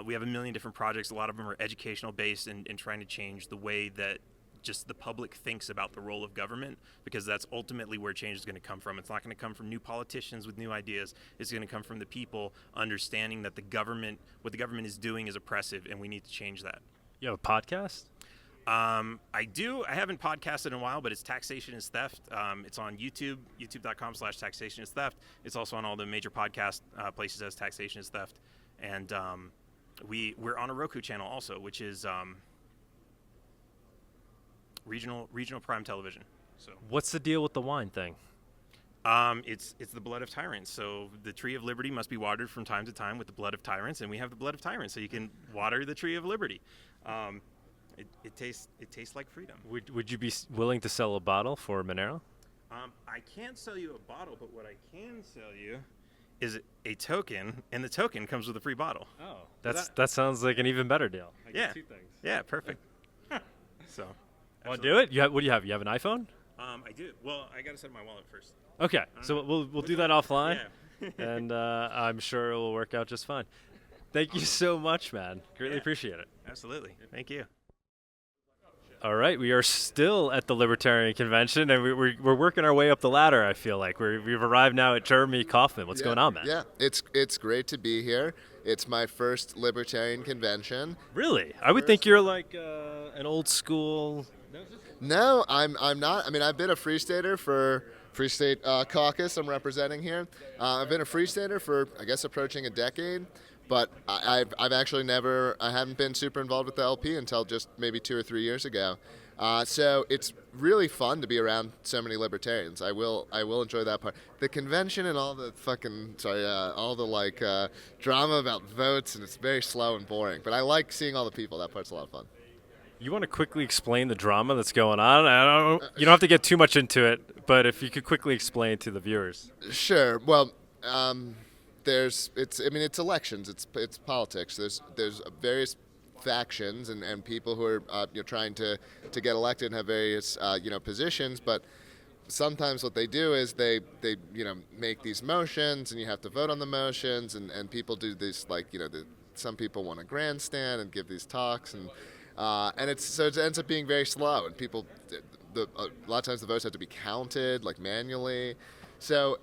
We have a million different projects. A lot of them are educational based and trying to change the way that just the public thinks about the role of government, because that's ultimately where change is going to come from. It's not going to come from new politicians with new ideas. It's going to come from the people understanding that what the government is doing is oppressive, and we need to change that. You have a podcast? I do. I haven't podcasted in a while, but it's Taxation is Theft. It's on YouTube, youtube.com/Taxation is Theft. It's also on all the major podcast places as Taxation is Theft. And we're on a Roku channel also, which is regional prime television. So what's the deal with the wine thing? It's the blood of tyrants. So the tree of liberty must be watered from time to time with the blood of tyrants, and we have the blood of tyrants, so you can water the tree of liberty. It tastes like freedom. Would you be willing to sell a bottle for Monero? I can't sell you a bottle, but what I can sell you is a token, and the token comes with a free bottle. Oh, that sounds like an even better deal. I get 2 things. Yeah, perfect. So. Want to do it? What do you have? You have an iPhone? I do. Well, I got to set my wallet first. Okay, so we'll do that offline, yeah. And I'm sure it will work out just fine. Thank you so much, man. Greatly appreciate it. Absolutely. Thank you. All right, we are still at the Libertarian Convention, and we're working our way up the ladder. I feel like we've arrived now at Jeremy Kauffman. What's going on, man? Yeah, it's great to be here. It's my first Libertarian Convention. Really? I would think you're like an old school. No, I'm not. I mean, I've been a Free Stater for Free State Caucus. I'm representing here. I've been a Free Stater for, I guess, approaching a decade. But I've actually I haven't been super involved with the LP until just maybe 2 or 3 years ago. So it's really fun to be around so many libertarians. I will enjoy that part. The convention and all the drama about votes, and it's very slow and boring. But I like seeing all the people. That part's a lot of fun. You want to quickly explain the drama that's going on? You don't have to get too much into it, but if you could quickly explain to the viewers. Sure. Well, it's elections. It's politics. There's various factions and people who are trying to get elected and have various positions, but sometimes what they do is they make these motions, and you have to vote on the motions, and people do this some people want to grandstand and give these talks, and it ends up being very slow, and people a lot of times the votes have to be counted like manually. So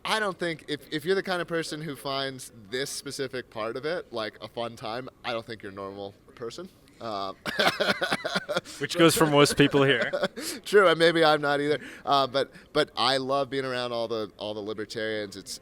I don't think if you're the kind of person who finds this specific part of it like a fun time, I don't think you're a normal person. Which goes for most people here. True, and maybe I'm not either. But I love being around all the libertarians. It's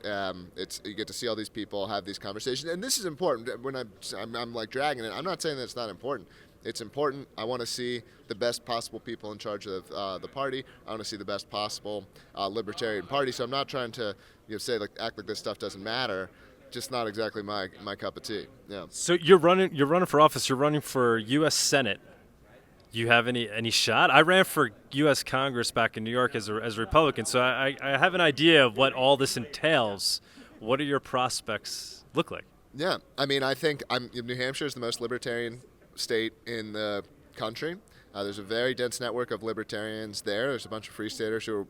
you get to see all these people have these conversations, and this is important. When I'm like dragging it, I'm not saying that it's not important. It's important. I want to see the best possible people in charge of the party. I want to see the best possible Libertarian Party. So I'm not trying to say like act like this stuff doesn't matter. Just not exactly my cup of tea. Yeah. So you're running for office. You're running for U.S. Senate. Do you have any shot? I ran for U.S. Congress back in New York as a Republican, so I have an idea of what all this entails. What are your prospects look like? Yeah, I mean, I think New Hampshire is the most libertarian state in the country. There's a very dense network of libertarians there. There's a bunch of free staters who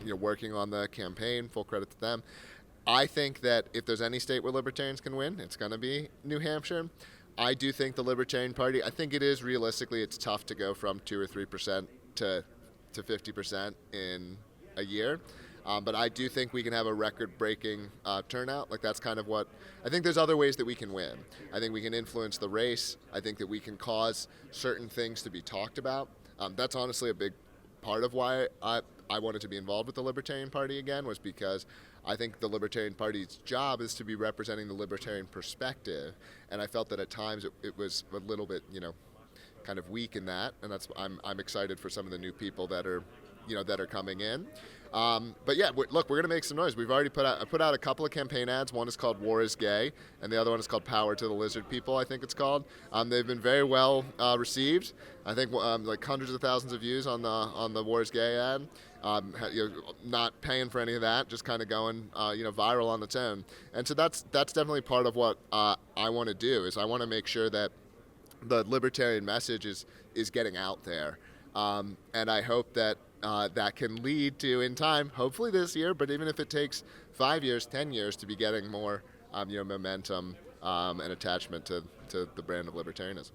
are working on the campaign. Full credit to them. I think that if there's any state where libertarians can win, it's going to be New Hampshire. I do think the Libertarian Party, I think it is realistically, it's tough to go from 2 or 3% to 50% in a year. But I do think we can have a record-breaking turnout. Like that's kind of what, I think there's other ways that we can win. I think we can influence the race. I think that we can cause certain things to be talked about. That's honestly a big part of why I wanted to be involved with the Libertarian Party again, was because I think the Libertarian Party's job is to be representing the libertarian perspective, and I felt that at times it was a little bit, kind of weak in that, and that's I'm excited for some of the new people that are coming in. But yeah, look, we're going to make some noise. We've already put out a couple of campaign ads. One is called "War is Gay," and the other one is called "Power to the Lizard People," I think it's called. They've been very well received. I think like hundreds of thousands of views on the "War is Gay" ad. Not paying for any of that, just kind of going viral on its own. And so that's definitely part of what I want to do. Is I want to make sure that the libertarian message is getting out there, and I hope that that can lead to, in time, hopefully this year, but even if it takes 5 years, 10 years, to be getting more momentum and attachment to the brand of libertarianism.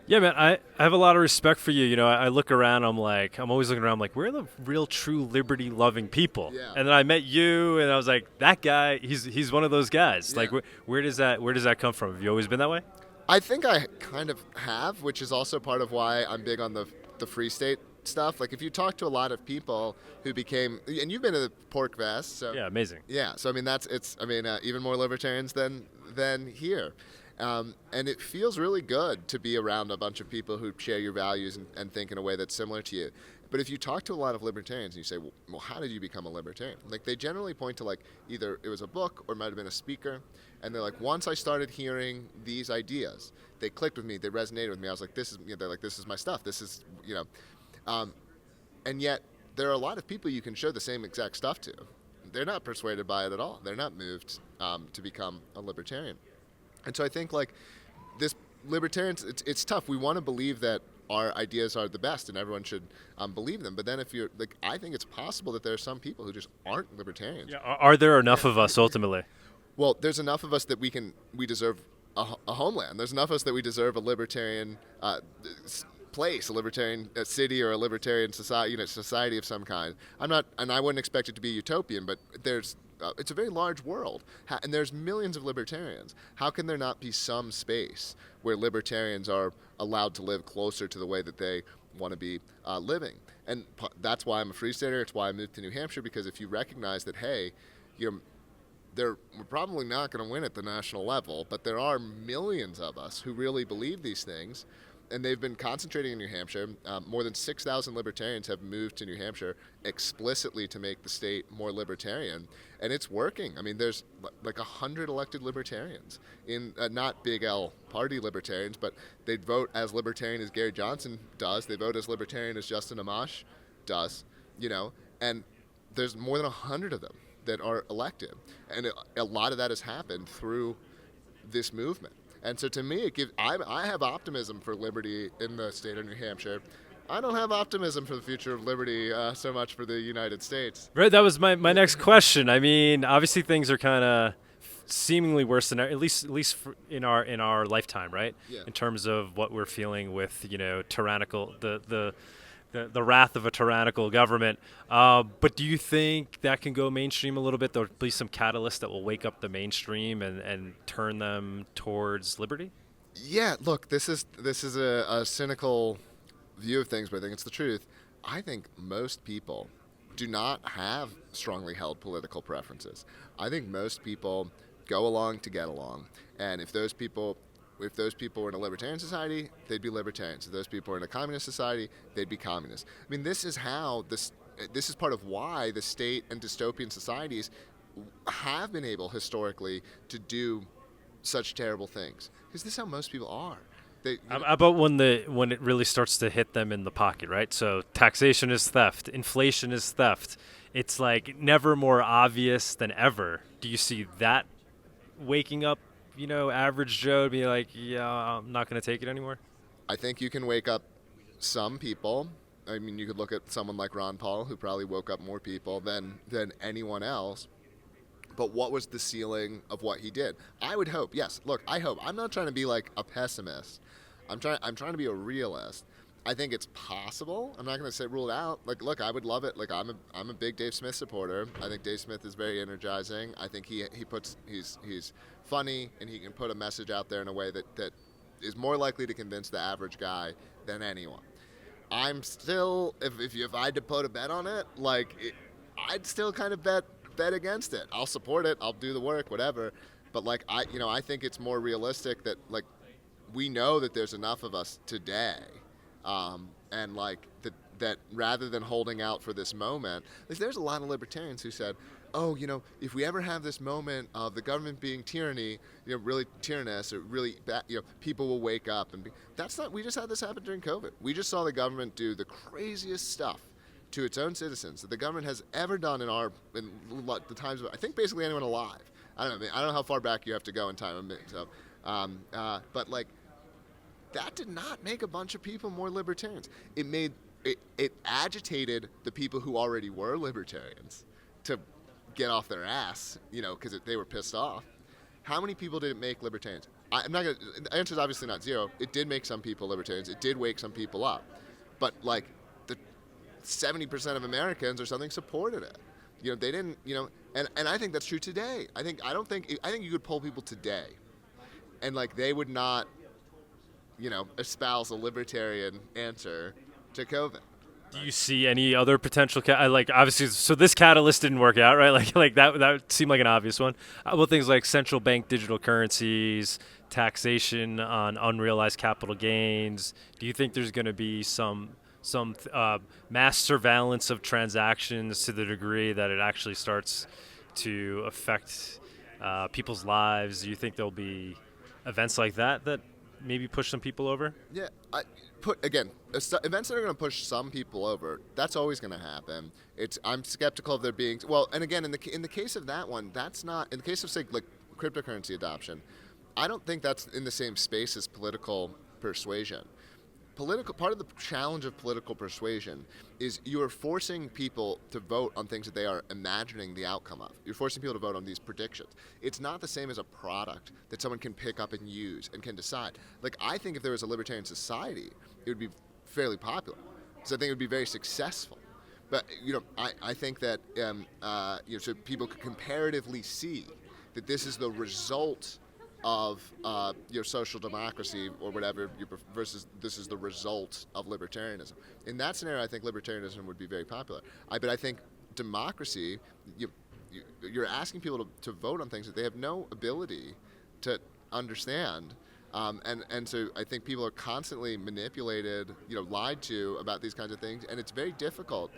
Yeah, man, I have a lot of respect for you. I look around, I'm always looking around, where are the real, true, liberty-loving people? Yeah. And then I met you, and I was like, that guy, he's one of those guys. Yeah. Like, where does that come from? Have you always been that way? I think I kind of have, which is also part of why I'm big on the Free State stuff. Like, if you talk to a lot of people who became, and you've been to the Pork Vest, so yeah, amazing. Yeah, so I mean even more libertarians than here. And it feels really good to be around a bunch of people who share your values and think in a way that's similar to you. But if you talk to a lot of libertarians and you say, well, how did you become a libertarian? Like, they generally point to either it was a book or it might have been a speaker. And they're like, once I started hearing these ideas, they clicked with me, they resonated with me. I was like, they're like, this is my stuff. This is, and yet there are a lot of people you can show the same exact stuff to. They're not persuaded by it at all. They're not moved to become a libertarian. And so I think this libertarians, it's tough. We want to believe that our ideas are the best and everyone should believe them. But then if you're I think it's possible that there are some people who just aren't libertarians. Yeah, are there enough of us ultimately? Well, there's enough of us that we deserve a homeland. There's enough of us that we deserve a libertarian place, a libertarian city, or a libertarian society, society of some kind. I wouldn't expect it to be utopian, but it's a very large world, and there's millions of libertarians. How can there not be some space where libertarians are allowed to live closer to the way that they want to be living? And that's why I'm a free stater. It's why I moved to New Hampshire, because if you recognize that, hey, we're probably not going to win at the national level, but there are millions of us who really believe these things, and they've been concentrating in New Hampshire. More than 6,000 libertarians have moved to New Hampshire explicitly to make the state more libertarian, and it's working. I mean, there's 100 elected libertarians in not big L party libertarians, but they vote as libertarian as Gary Johnson does. They vote as libertarian as Justin Amash does, and there's more than 100 of them that are elected, and a lot of that has happened through this movement. And so to me, I have optimism for liberty in the state of New Hampshire. I don't have optimism for the future of liberty so much for the United States. Right, that was my next question. I mean, obviously things are kind of seemingly worse than at least in our lifetime, right? Yeah. In terms of what we're feeling with tyrannical the the wrath of a tyrannical government. But do you think that can go mainstream a little bit? There'll be some catalyst that will wake up the mainstream and turn them towards liberty? Yeah, look, this is a cynical view of things, but I think it's the truth. I think most people do not have strongly held political preferences. I think most people go along to get along, and if those people were in a libertarian society, they'd be libertarians. If those people were in a communist society, they'd be communists. I mean, this is part of why the state and dystopian societies have been able historically to do such terrible things, because this is how most people are. How about when it really starts to hit them in the pocket, right? So taxation is theft, inflation is theft. It's like never more obvious than ever. Do you see that waking up, average Joe to be like, yeah, I'm not going to take it anymore? I think you can wake up some people. I mean, you could look at someone like Ron Paul, who probably woke up more people than anyone else. But what was the ceiling of what he did? I would hope, yes, look, I hope. I'm not trying to be like a pessimist. I'm trying to be a realist. I think it's possible. I'm not going to say rule it out. Like, look, I would love it. Like, I'm a big Dave Smith supporter. I think Dave Smith is very energizing. I think he's funny, and he can put a message out there in a way that is more likely to convince the average guy than anyone. I'm still, if I had to put a bet on it, I'd still kind of bet against it. I'll support it. I'll do the work, whatever. But I think it's more realistic that we know that there's enough of us today, and that rather than holding out for this moment, there's a lot of libertarians who said, oh, if we ever have this moment of the government being tyranny, really tyrannous, or really bad, people will wake up and that's not. We just had this happen during COVID. We just saw the government do the craziest stuff to its own citizens that the government has ever done in the times of, I think, basically anyone alive. I don't know how far back you have to go in time. So, but that did not make a bunch of people more libertarians. It agitated the people who already were libertarians to get off their ass, because they were pissed off. How many people did it make libertarians? The answer is obviously not zero. It did make some people libertarians. It did wake some people up, but 70% of Americans or something supported it. They didn't. And I think that's true today. I think you could poll people today, and they would not, espouse a libertarian answer to COVID. Do you see any other potential? Obviously, so this catalyst didn't work out, right? That seemed like an obvious one. How about things like central bank digital currencies, taxation on unrealized capital gains? Do you think there's going to be some mass surveillance of transactions to the degree that it actually starts to affect people's lives? Do you think there'll be events like that maybe push some people over? Yeah, events that are going to push some people over, that's always going to happen. I'm skeptical of there being, and again, in the case of that one, that's not, in the case of, say, cryptocurrency adoption, I don't think that's in the same space as political persuasion. Part of the challenge of political persuasion is you are forcing people to vote on things that they are imagining the outcome of. You're forcing people to vote on these predictions. It's not the same as a product that someone can pick up and use and can decide. I think if there was a libertarian society, it would be fairly popular. So I think it would be very successful. But I think that so people could comparatively see that this is the result of your social democracy or whatever, versus this is the result of libertarianism. In that scenario, I think libertarianism would be very popular. But I think democracy, you're asking people to vote on things that they have no ability to understand. And so I think people are constantly manipulated, lied to about these kinds of things, and it's very difficult.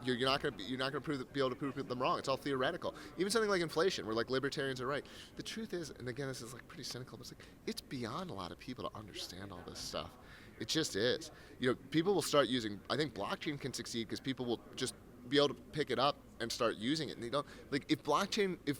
You're not going to be able to prove them wrong. It's all theoretical. Even something like inflation, where libertarians are right. The truth is, and again, this is pretty cynical, but it's beyond a lot of people to understand all this stuff. It just is. People will start using. I think blockchain can succeed because people will just be able to pick it up and start using it. And they don't if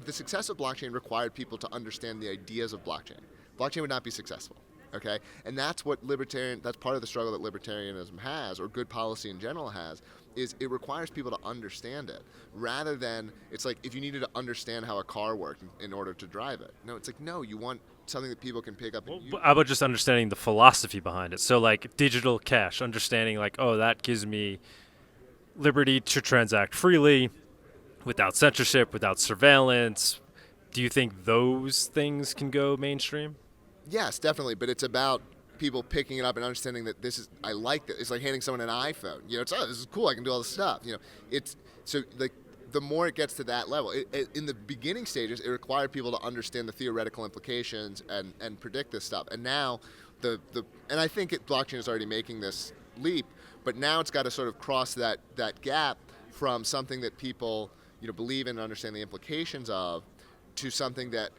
the success of blockchain required people to understand the ideas of blockchain would not be successful. Okay, and that's what that's part of the struggle that libertarianism has, or good policy in general has, is it requires people to understand it, rather than, it's if you needed to understand how a car worked in order to drive it. No, it's no, you want something that people can pick up and use. How about just understanding the philosophy behind it? So like digital cash, understanding like, oh, that gives me liberty to transact freely without censorship, without surveillance. Do you think those things can go mainstream? Yes, definitely, but it's about people picking it up and understanding that I like this. It's like handing someone an iPhone. This is cool. I can do all this stuff. It's so like the more it gets to that level. In the beginning stages, it required people to understand the theoretical implications and predict this stuff. And now and I think blockchain is already making this leap, but now it's got to sort of cross that gap from something that people believe in and understand the implications of, to something that,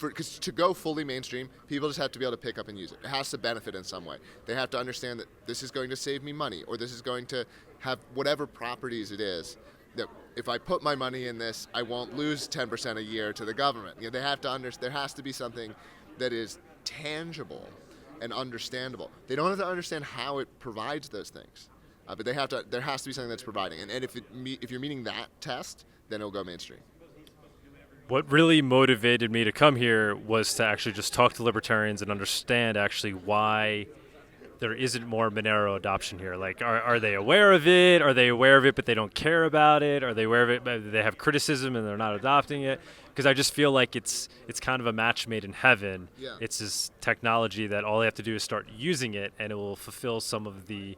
because to go fully mainstream, people just have to be able to pick up and use it. It has to benefit in some way. They have to understand that this is going to save me money, or this is going to have whatever properties it is, that if I put my money in this, I won't lose 10% a year to the government. They have to there has to be something that is tangible and understandable. They don't have to understand how it provides those things, but there has to be something that's providing. And if you're meeting that test, then it'll go mainstream. What really motivated me to come here was to actually just talk to libertarians and understand actually why there isn't more Monero adoption here. Like, are they aware of it? Are they aware of it but they don't care about it? Are they aware of it but they have criticism and they're not adopting it? Because I just feel like it's kind of a match made in heaven. Yeah. It's this technology that all they have to do is start using it, and it will fulfill some of the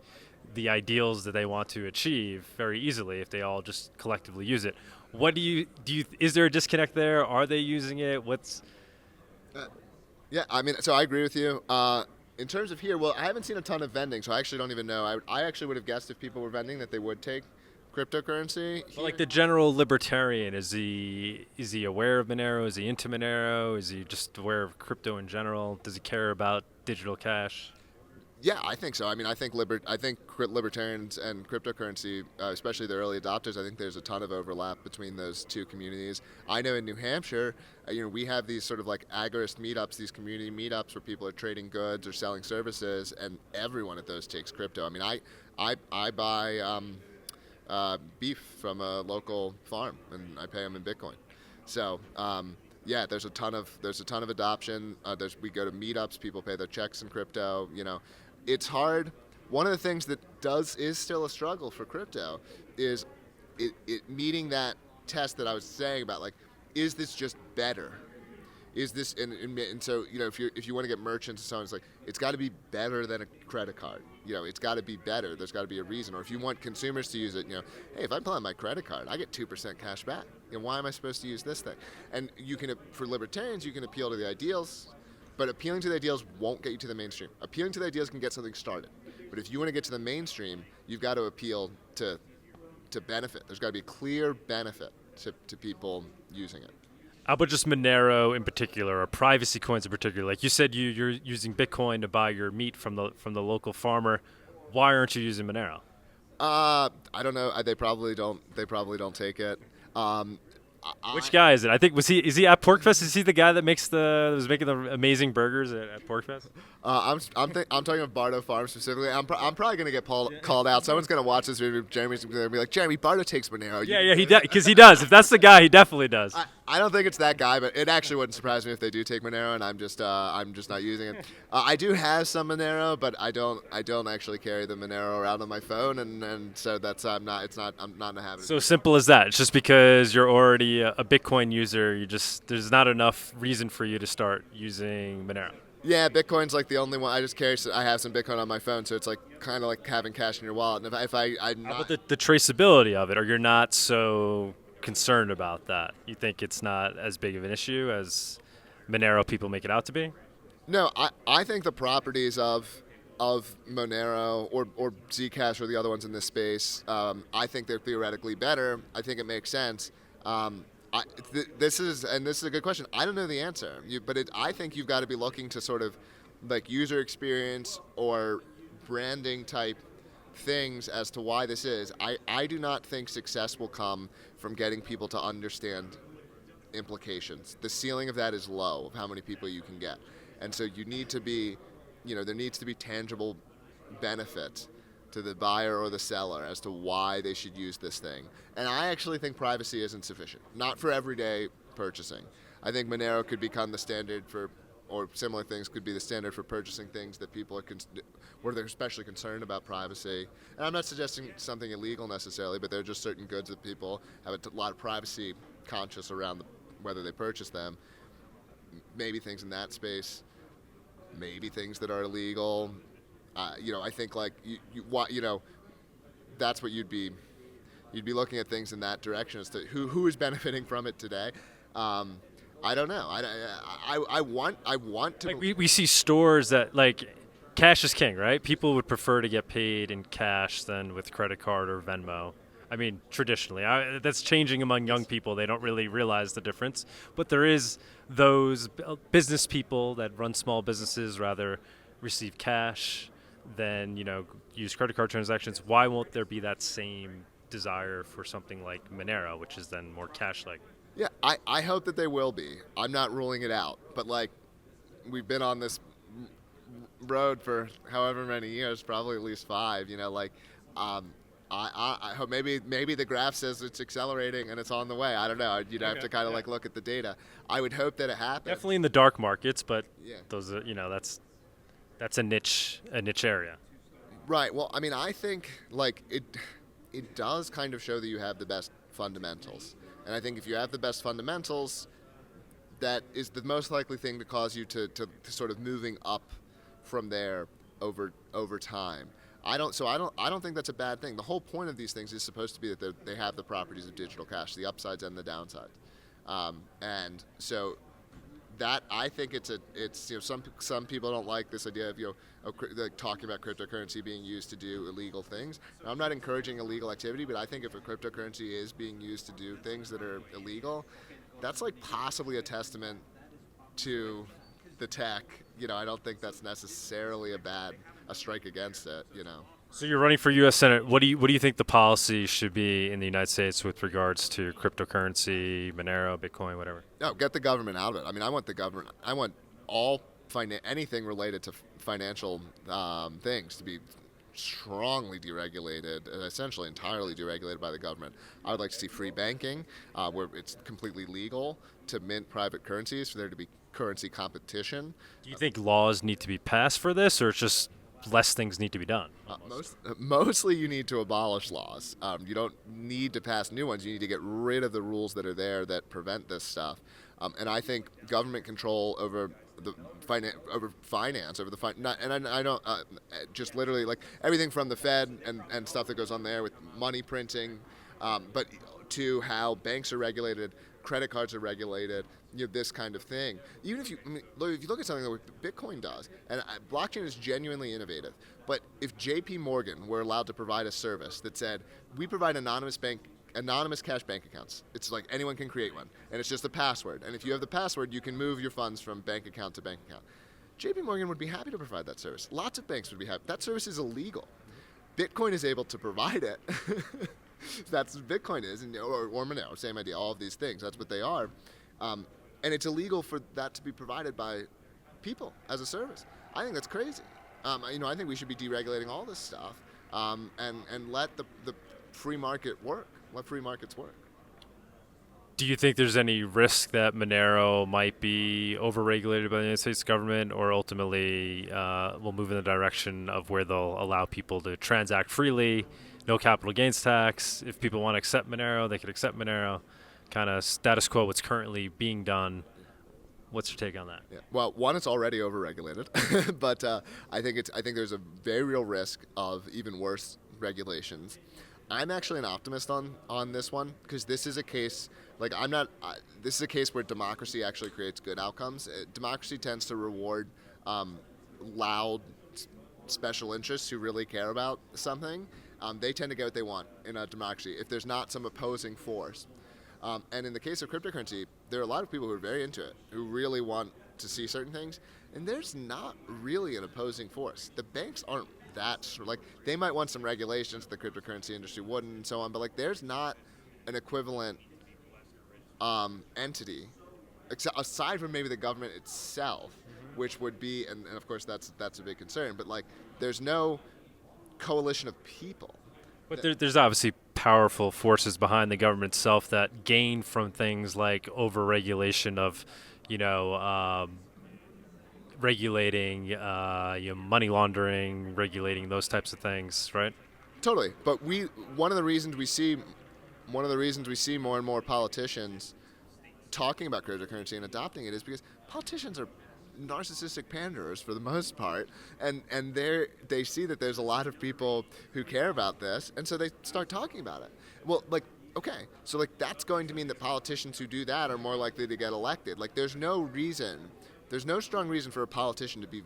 ideals that they want to achieve very easily if they all just collectively use it. What do you is there a disconnect there? Are they using it? Yeah, I mean, so I agree with you. In terms of here, well, I haven't seen a ton of vending, so I actually don't even know. I actually would have guessed if people were vending that they would take cryptocurrency. Well, like the general libertarian, is he aware of Monero? Is he into Monero? Is he just aware of crypto in general? Does he care about digital cash? Yeah, I think so. I mean, I think libertarians and cryptocurrency, especially the early adopters, I think there's a ton of overlap between those two communities. I know in New Hampshire, we have these sort of like agorist meetups, these community meetups where people are trading goods or selling services, and everyone at those takes crypto. I mean, I buy beef from a local farm, and I pay them in Bitcoin. So. Yeah, there's a ton of adoption. We go to meetups, people pay their checks in crypto. It's hard. One of the things that is still a struggle for crypto is it meeting that test that I was saying about, like, is this just better? Is this and so if you want to get merchants and so on, it's like it's got to be better than a credit card. It's got to be better. There's got to be a reason. Or if you want consumers to use it, hey, if I pull out my credit card, I get 2% cash back. Why am I supposed to use this thing? And for libertarians, you can appeal to the ideals, but appealing to the ideals won't get you to the mainstream. Appealing to the ideals can get something started, but if you want to get to the mainstream, you've got to appeal to benefit. There's got to be a clear benefit to people using it. How about just Monero in particular, or privacy coins in particular? Like you said, you're using Bitcoin to buy your meat from the local farmer. Why aren't you using Monero? I don't know. They probably don't take it. Which guy is it? I think is he at PorkFest? Is he the guy that was making the amazing burgers at PorkFest? I'm talking of Bardo Farm specifically. I'm probably gonna get called out. Someone's gonna watch this video. Jeremy's gonna be like, Jeremy, Bardo takes Monero. Yeah, because he does. If that's the guy, he definitely does. I don't think it's that guy, but it actually wouldn't surprise me if they do take Monero, and I'm just not using it. I do have some Monero, but I don't actually carry the Monero around on my phone, and so I'm not in a habit. So simple as that. It's just because you're already a Bitcoin user. There's not enough reason for you to start using Monero. Yeah, Bitcoin's like the only one. I have some Bitcoin on my phone, so it's like kind of like having cash in your wallet. And I'm not. How about the traceability of it? Or you're not so concerned about that? You think it's not as big of an issue as Monero people make it out to be? No, I think the properties of Monero or Zcash or the other ones in this space, I think they're theoretically better. I think it makes sense. This is a good question. I don't know the answer, but I think you've got to be looking to sort of like user experience or branding type things as to why this is. I do not think success will come from getting people to understand implications. The ceiling of that is low, of how many people you can get. And so you need to be, there needs to be tangible benefit to the buyer or the seller as to why they should use this thing. And I actually think privacy isn't sufficient. Not for everyday purchasing. I think Monero could become the standard for or similar things could be the standard for purchasing things that people are where they're especially concerned about privacy. And I'm not suggesting something illegal necessarily, but there are just certain goods that people have a lot of privacy conscious around whether they purchase them. Maybe things in that space, maybe things that are illegal. I think like that's what you'd be looking at things in that direction as to who is benefiting from it today. I don't know. I want to. Like we see stores that like cash is king, right? People would prefer to get paid in cash than with credit card or Venmo. I mean, traditionally, that's changing among young people. They don't really realize the difference. But there is those business people that run small businesses rather receive cash than use credit card transactions. Why won't there be that same desire for something like Monero, which is then more cash-like? Yeah, I hope that they will be. I'm not ruling it out. But like, we've been on this road for however many years, probably at least 5. I hope maybe the graph says it's accelerating and it's on the way. I don't know. You'd have to kind of like look at the data. I would hope that it happens. Definitely in the dark markets, but yeah. Those are, that's a niche area. Right. Well, I mean, I think like it does kind of show that you have the best fundamentals. And I think if you have the best fundamentals, that is the most likely thing to cause you to sort of moving up from there over time. I don't think that's a bad thing. The whole point of these things is supposed to be that they have the properties of digital cash, the upsides and the downsides. And so that I think it's some people don't like this idea of like talking about cryptocurrency being used to do illegal things. Now, I'm not encouraging illegal activity, but I think if a cryptocurrency is being used to do things that are illegal, that's like possibly a testament to the tech. I don't think that's necessarily a strike against it. So you're running for U.S. Senate. What do you think the policy should be in the United States with regards to cryptocurrency, Monero, Bitcoin, whatever? No, get the government out of it. I mean, I want all anything related to financial things to be strongly deregulated, essentially entirely deregulated by the government. I would like to see free banking, where it's completely legal to mint private currencies, for there to be currency competition. Do you think laws need to be passed for this, or it's just less things need to be done? Mostly you need to abolish laws. You don't need to pass new ones. You need to get rid of the rules that are there that prevent this stuff. And I think government control over the finance, I don't just literally like everything from the Fed and stuff that goes on there with money printing, but to how banks are regulated, credit cards are regulated, this kind of thing. Even if you look at something that Bitcoin does, and blockchain is genuinely innovative, but if JP Morgan were allowed to provide a service that said, we provide anonymous cash bank accounts. It's like anyone can create one, and it's just a password. And if you have the password, you can move your funds from bank account to bank account. JP Morgan would be happy to provide that service. Lots of banks would be happy. That service is illegal. Bitcoin is able to provide it. That's what Bitcoin is, or Monero, same idea. All of these things, that's what they are. And it's illegal for that to be provided by people as a service. I think that's crazy. I think we should be deregulating all this stuff and let the free market work. Let free markets work. Do you think there's any risk that Monero might be overregulated by the United States government, or ultimately will move in the direction of where they'll allow people to transact freely, no capital gains tax? If people want to accept Monero, they could accept Monero. Kind of status quo, what's currently being done. What's your take on that? Yeah. Well, one, it's already overregulated, but I think there's a very real risk of even worse regulations. I'm actually an optimist on this one, because this is a case this is a case where democracy actually creates good outcomes. Democracy tends to reward loud special interests who really care about something. They tend to get what they want in a democracy if there's not some opposing force. And in the case of cryptocurrency, there are a lot of people who are very into it, who really want to see certain things, and there's not really an opposing force. The banks aren't they might want some regulations the cryptocurrency industry wouldn't, and so on, but there's not an equivalent entity aside from maybe the government itself, which would be, and of course that's a big concern, but there's no coalition of people. But there's obviously powerful forces behind the government itself that gain from things like overregulation of, regulating money laundering, regulating those types of things, right? Totally. But one of the reasons we see more and more politicians talking about cryptocurrency and adopting it is because politicians are narcissistic panderers for the most part, and they see that there's a lot of people who care about this, and so they start talking about it. Well, like, okay, so like that's going to mean that politicians who do that are more likely to get elected. Like, there's no strong reason for a politician to be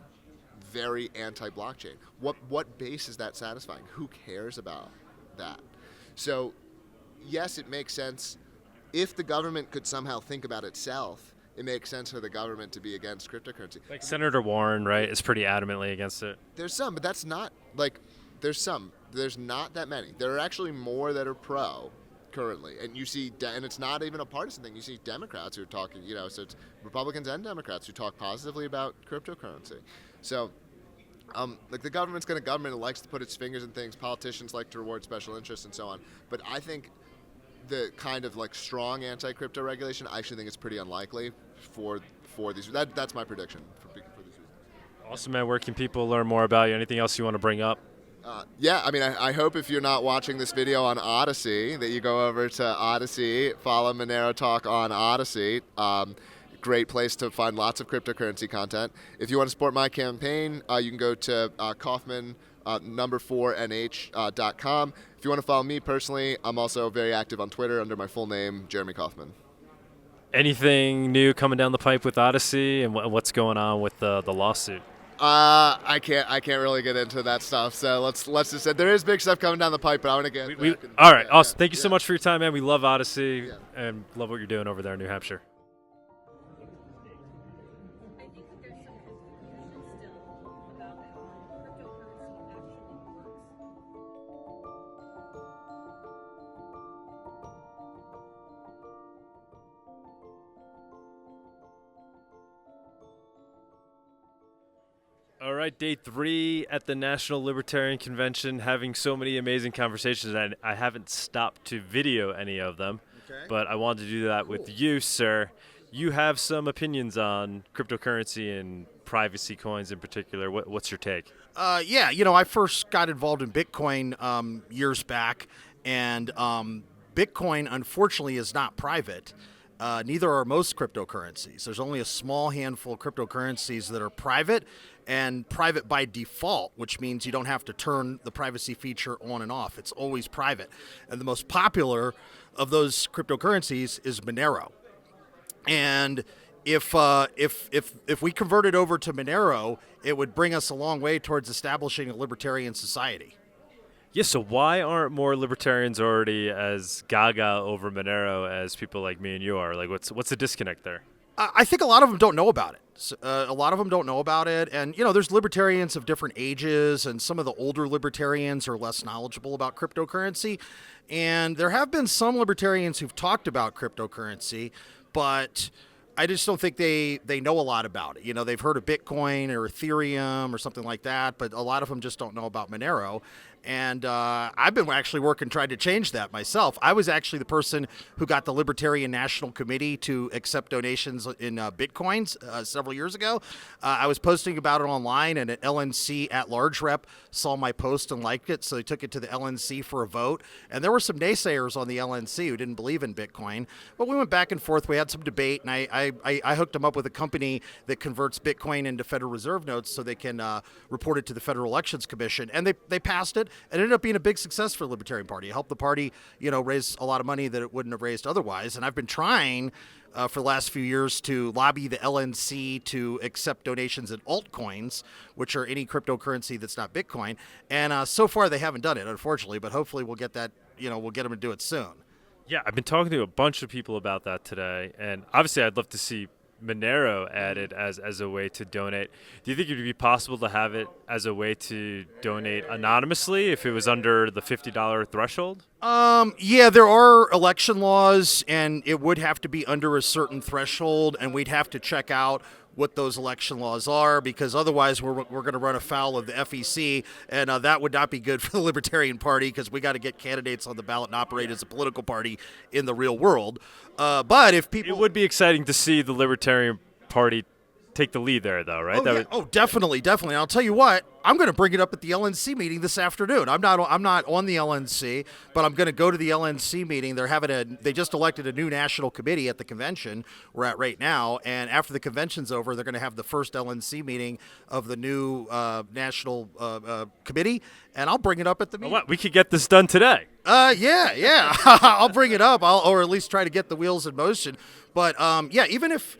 very anti-blockchain. What base is that satisfying? Who cares about that? So, yes, it makes sense. If the government could somehow think about itself, it makes sense for the government to be against cryptocurrency. Like Senator Warren, right, is pretty adamantly against it. There's some, but that's not, like, there's not that many. There are actually more that are pro currently. And you see, and it's not even a partisan thing. You see Democrats who are talking, so it's Republicans and Democrats who talk positively about cryptocurrency. So, like, the government's going to government. It likes to put its fingers in things. Politicians like to reward special interests and so on. But I think the kind of like strong anti-crypto regulation, I actually think it's pretty unlikely for these. That's my prediction for these reasons. Awesome, man. Where can people learn more about you? Anything else you want to bring up? Yeah, I mean, I hope if you're not watching this video on Odyssey that you go over to Odyssey, follow Monero Talk on Odyssey. Great place to find lots of cryptocurrency content. If you want to support my campaign, you can go to Kauffman, #4nh.com. If you want to follow me personally, I'm also very active on Twitter under my full name, Jeremy Kauffman. Anything new coming down the pipe with Odyssey, and what's going on with the lawsuit? I can't really get into that stuff. So let's just say there is big stuff coming down the pipe, but I want to get. All right, awesome. Thank you so much for your time, man. We love Odyssey and love what you're doing over there in New Hampshire. All right, day 3 at the National Libertarian Convention, having so many amazing conversations, and I haven't stopped to video any of them, but I wanted to do that with you, sir. You have some opinions on cryptocurrency and privacy coins in particular. What's your take? Yeah, I first got involved in Bitcoin years back, and Bitcoin, unfortunately, is not private. Neither are most cryptocurrencies. There's only a small handful of cryptocurrencies that are private, and private by default, which means you don't have to turn the privacy feature on and off. It's always private. And the most popular of those cryptocurrencies is Monero. And if we converted over to Monero, it would bring us a long way towards establishing a libertarian society. Yeah, so why aren't more libertarians already as gaga over Monero as people like me and you are? Like, what's the disconnect there? I think a lot of them don't know about it. A lot of them don't know about it. And, there's libertarians of different ages, and some of the older libertarians are less knowledgeable about cryptocurrency. And there have been some libertarians who've talked about cryptocurrency, but I just don't think they know a lot about it. They've heard of Bitcoin or Ethereum or something like that, but a lot of them just don't know about Monero. And I've been actually working trying to change that myself. I was actually the person who got the Libertarian National Committee to accept donations in Bitcoins several years ago. I was posting about it online, and an LNC at-large rep saw my post and liked it, so they took it to the LNC for a vote. And there were some naysayers on the LNC who didn't believe in Bitcoin. But we went back and forth. We had some debate, and I hooked them up with a company that converts Bitcoin into Federal Reserve notes so they can report it to the Federal Elections Commission. And they passed it. It ended up being a big success for the Libertarian Party. It helped the party, raise a lot of money that it wouldn't have raised otherwise. And I've been trying for the last few years to lobby the LNC to accept donations in altcoins, which are any cryptocurrency that's not Bitcoin. And so far they haven't done it, unfortunately. But hopefully we'll get that. We'll get them to do it soon. Yeah, I've been talking to a bunch of people about that today, and obviously I'd love to see Monero added as a way to donate. Do you think it would be possible to have it as a way to donate anonymously if it was under the $50 threshold? Yeah, there are election laws, and it would have to be under a certain threshold, and we'd have to check out what those election laws are, because otherwise we're going to run afoul of the FEC, and that would not be good for the Libertarian Party, because we got to get candidates on the ballot and operate as a political party in the real world. But if people... It would be exciting to see the Libertarian Party take the lead there, though, right? Oh, yeah. Oh, definitely, definitely. I'll tell you what, I'm going to bring it up at the LNC meeting this afternoon. I'm not on the LNC, but I'm going to go to the LNC meeting. They just elected a new national committee at the convention we're at right now, and after the convention's over, they're going to have the first LNC meeting of the new national committee, and I'll bring it up at the meeting. What? We could get this done today. Yeah. I'll bring it up. Or at least try to get the wheels in motion. But yeah, even if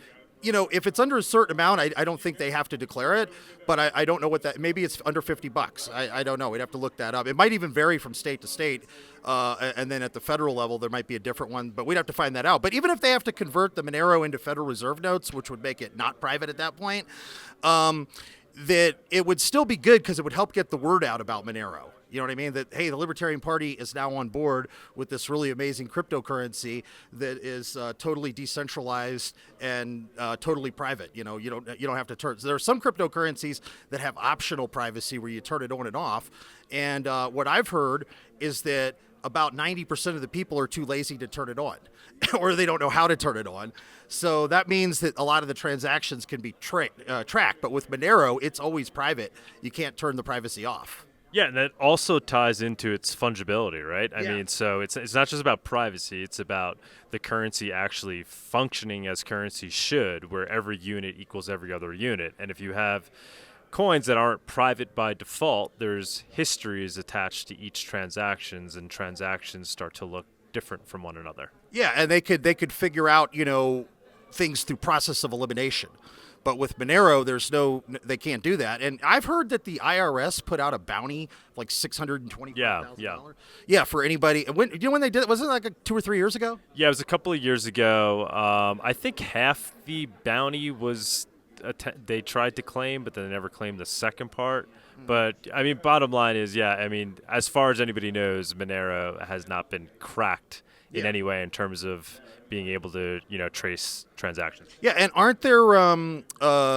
if it's under a certain amount, I don't think they have to declare it. But I don't know what that. Maybe it's under $50. I don't know. We'd have to look that up. It might even vary from state to state. And then at the federal level, there might be a different one. But we'd have to find that out. But even if they have to convert the Monero into Federal Reserve notes, which would make it not private at that point, that it would still be good because it would help get the word out about Monero. You know what I mean? That, hey, the Libertarian Party is now on board with this really amazing cryptocurrency that is totally decentralized and totally private. You don't have to turn. So there are some cryptocurrencies that have optional privacy where you turn it on and off. And what I've heard is that about 90% of the people are too lazy to turn it on, or they don't know how to turn it on. So that means that a lot of the transactions can be tracked. But with Monero, it's always private. You can't turn the privacy off. Yeah, and that also ties into its fungibility, right? I Yeah. mean, so it's not just about privacy. It's about the currency actually functioning as currency should, where every unit equals every other unit. And if you have coins that aren't private by default, there's histories attached to each transactions, and transactions start to look different from one another. Yeah, and they could figure out, things through process of elimination. But with Monero, they can't do that. And I've heard that the IRS put out a bounty like $625,000. Yeah, for anybody. When they did it? Was it like 2 or 3 years ago? Yeah, it was a couple of years ago. I think half the bounty was they tried to claim, but then they never claimed the second part. But, I mean, bottom line is, as far as anybody knows, Monero has not been cracked in any way in terms of being able to, trace transactions. Yeah, and aren't there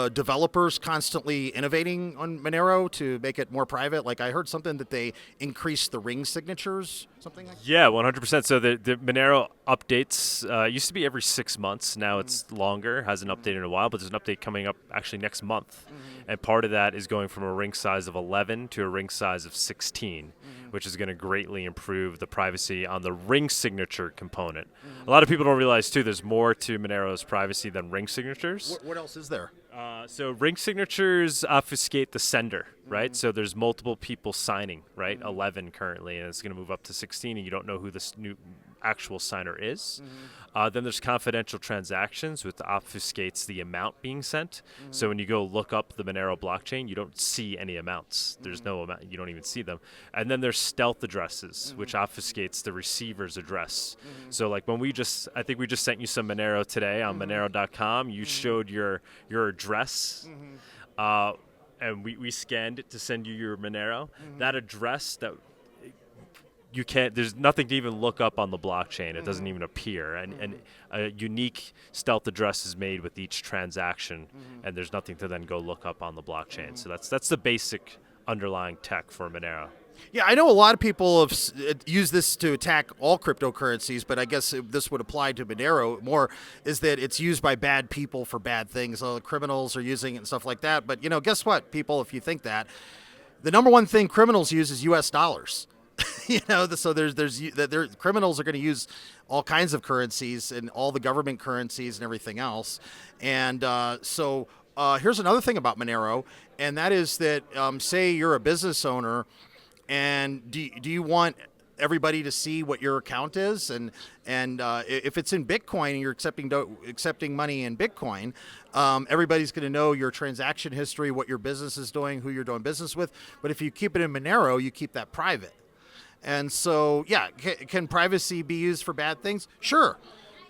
developers constantly innovating on Monero to make it more private? Like I heard something that they increased the ring signatures, something like that? Yeah, 100%. So the Monero updates used to be every 6 months. Now it's longer, hasn't updated in a while, but there's an update coming up actually next month. And part of that is going from a ring size of 11 to a ring size of 16, which is going to greatly improve the privacy on the ring signature component. A lot of people don't realize, too, there's more to Monero's privacy than ring signatures. What else is there? So ring signatures obfuscate the sender, right? So there's multiple people signing, right? 11 currently, and it's going to move up to 16, and you don't know who this new actual signer is. Then there's confidential transactions, which obfuscates the amount being sent. So when you go look up the Monero blockchain, you don't see any amounts. There's no amount. You don't even see them. And then there's stealth addresses, which obfuscates the receiver's address. So like when I think we just sent you some Monero today on monerotalk.com. You showed your address. And we scanned it to send you your Monero. That address that you can't, there's nothing to even look up on the blockchain. It doesn't even appear. And a unique stealth address is made with each transaction, and there's nothing to then go look up on the blockchain. So that's the basic underlying tech for Monero. Yeah, I know a lot of people have used this to attack all cryptocurrencies, but I guess this would apply to Monero more, is that it's used by bad people for bad things. Criminals are using it and stuff like that. But, guess what, people, if you think that, the number one thing criminals use is U.S. dollars. So there's criminals are going to use all kinds of currencies and all the government currencies and everything else. And so here's another thing about Monero, and that is that say you're a business owner, and do you want everybody to see what your account is? And if it's in Bitcoin and you're accepting money in Bitcoin, everybody's going to know your transaction history, what your business is doing, who you're doing business with. But if you keep it in Monero, you keep that private. And so, yeah, can privacy be used for bad things? Sure.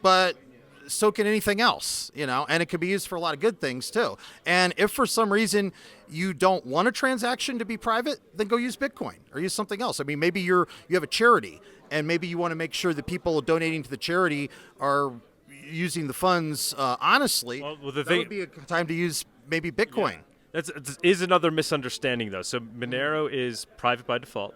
But so can anything else, and it can be used for a lot of good things too. And if for some reason you don't want a transaction to be private, then go use Bitcoin or use something else. I mean, maybe you have a charity, and maybe you want to make sure that people donating to the charity are using the funds honestly. Well, that would be a time to use maybe Bitcoin. Is another misunderstanding though. So Monero is private by default,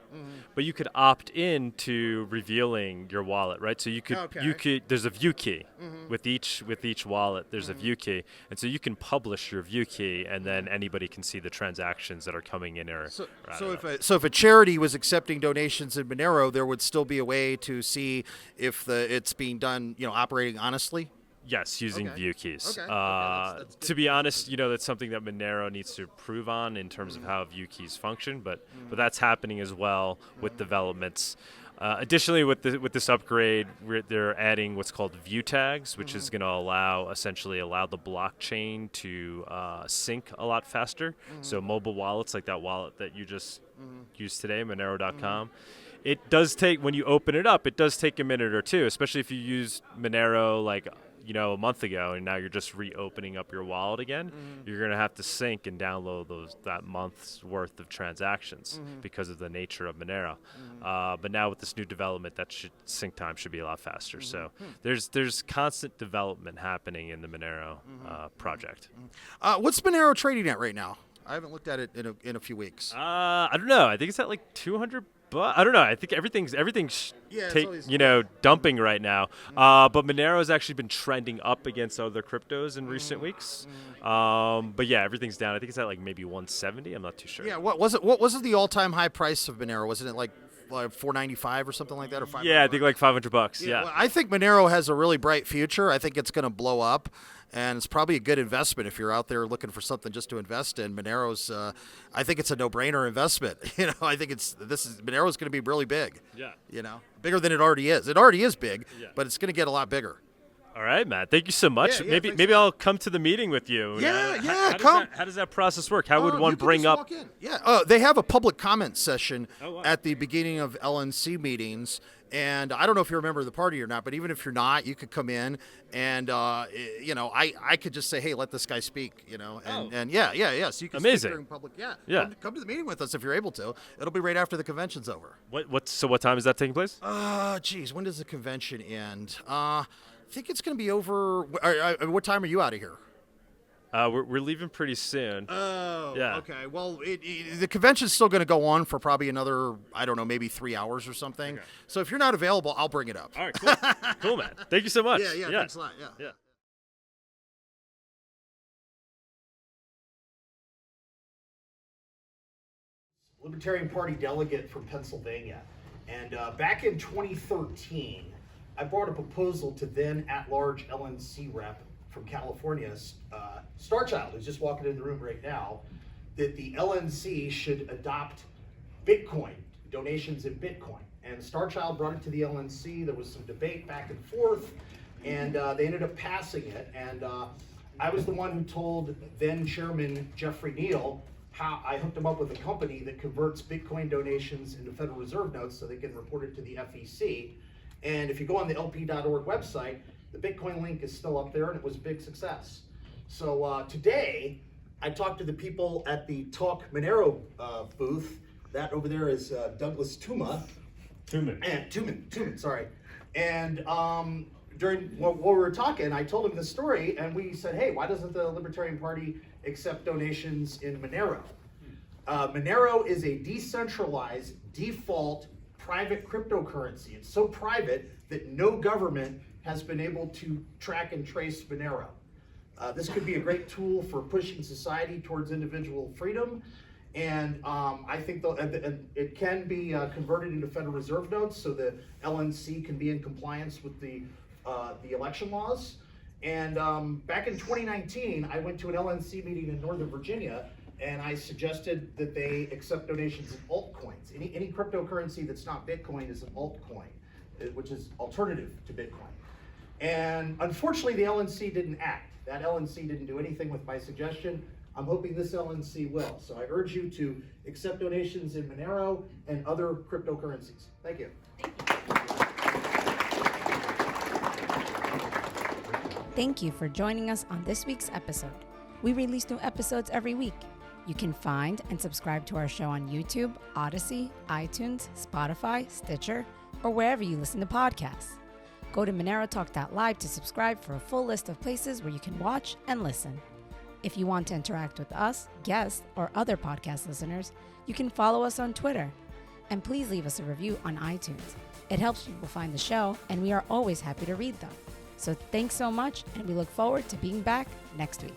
but you could opt in to revealing your wallet, right? So you could there's a view key with each wallet. There's a view key, and so you can publish your view key, and then anybody can see the transactions that are coming in. So if a charity was accepting donations in Monero, there would still be a way to see if it's being done, operating honestly. Yes, using view keys. Okay. That's to be honest, that's something that Monero needs to improve on in terms of how view keys function, but that's happening as well with developments. Additionally, with this upgrade, they're adding what's called view tags, which is going to allow the blockchain to sync a lot faster. So mobile wallets like that wallet that you just used today, Monero.com. It does take, when you open it up, it does take a minute or two, especially if you use Monero like a month ago, and now you're just reopening up your wallet again. You're going to have to sync and download that month's worth of transactions because of the nature of Monero. But now with this new development, sync time should be a lot faster. So there's constant development happening in the Monero project. What's Monero trading at right now? I haven't looked at it in a few weeks. I don't know. I think it's at like 200. But I don't know. I think everything's dumping right now. But Monero has actually been trending up against other cryptos in recent weeks. But yeah, everything's down. I think it's at like maybe 170. I'm not too sure. Yeah. What was it? What was the all-time high price of Monero? Wasn't it like $4.95 or something like that, or $500? Yeah, I think like $500. Yeah. Well, I think Monero has a really bright future. I think it's going to blow up, and it's probably a good investment if you're out there looking for something just to invest in. Monero's, I think it's a no-brainer investment. I think Monero's going to be really big. Yeah. Bigger than it already is. It already is big, but it's going to get a lot bigger. All right, Matt. Thank you so much. Yeah, maybe I'll come to the meeting with you. Come. How does that process work? How would one bring up? Yeah. They have a public comment session at the beginning of LNC meetings. And I don't know if you remember the party or not, but even if you're not, you could come in and, I could just say, hey, let this guy speak, So you can Amazing. speak during public. Yeah. Come to the meeting with us if you're able to. It'll be right after the convention's over. So what time is that taking place? When does the convention end? I think it's going to be over. What time are you out of here? We're leaving pretty soon. Oh, yeah. Okay. Well, the convention's still going to go on for probably another, I don't know, maybe 3 hours or something. Okay. So if you're not available, I'll bring it up. All right, cool. Cool, man. Thank you so much. Yeah, thanks a lot. Yeah. Libertarian Party delegate from Pennsylvania. And back in 2013, I brought a proposal to then at-large LNC rep from California, Starchild, who's just walking in the room right now, that the LNC should adopt Bitcoin, donations in Bitcoin. And Starchild brought it to the LNC. There was some debate back and forth, and they ended up passing it. And I was the one who told then Chairman Jeffrey Neal how I hooked him up with a company that converts Bitcoin donations into Federal Reserve notes so they can report it to the FEC. And if you go on the LP.org website, the Bitcoin link is still up there, and it was a big success. So today, I talked to the people at the Talk Monero booth. That over there is Douglas Tuman, sorry. And during what we were talking, I told him the story, and we said, hey, why doesn't the Libertarian Party accept donations in Monero? Monero is a decentralized, default, private cryptocurrency. It's so private that no government has been able to track and trace Monero. This could be a great tool for pushing society towards individual freedom, and I think it can be converted into Federal Reserve notes so the LNC can be in compliance with the election laws. And back in 2019, I went to an LNC meeting in Northern Virginia, and I suggested that they accept donations in altcoins. Any cryptocurrency that's not Bitcoin is an altcoin, which is alternative to Bitcoin. And unfortunately, the LNC didn't act. That LNC didn't do anything with my suggestion. I'm hoping this LNC will. So I urge you to accept donations in Monero and other cryptocurrencies. Thank you. Thank you for joining us on this week's episode. We release new episodes every week. You can find and subscribe to our show on YouTube, Odyssey, iTunes, Spotify, Stitcher, or wherever you listen to podcasts. Go to monerotalk.live to subscribe for a full list of places where you can watch and listen. If you want to interact with us, guests, or other podcast listeners, you can follow us on Twitter. And please leave us a review on iTunes. It helps people find the show, and we are always happy to read them. So thanks so much, and we look forward to being back next week.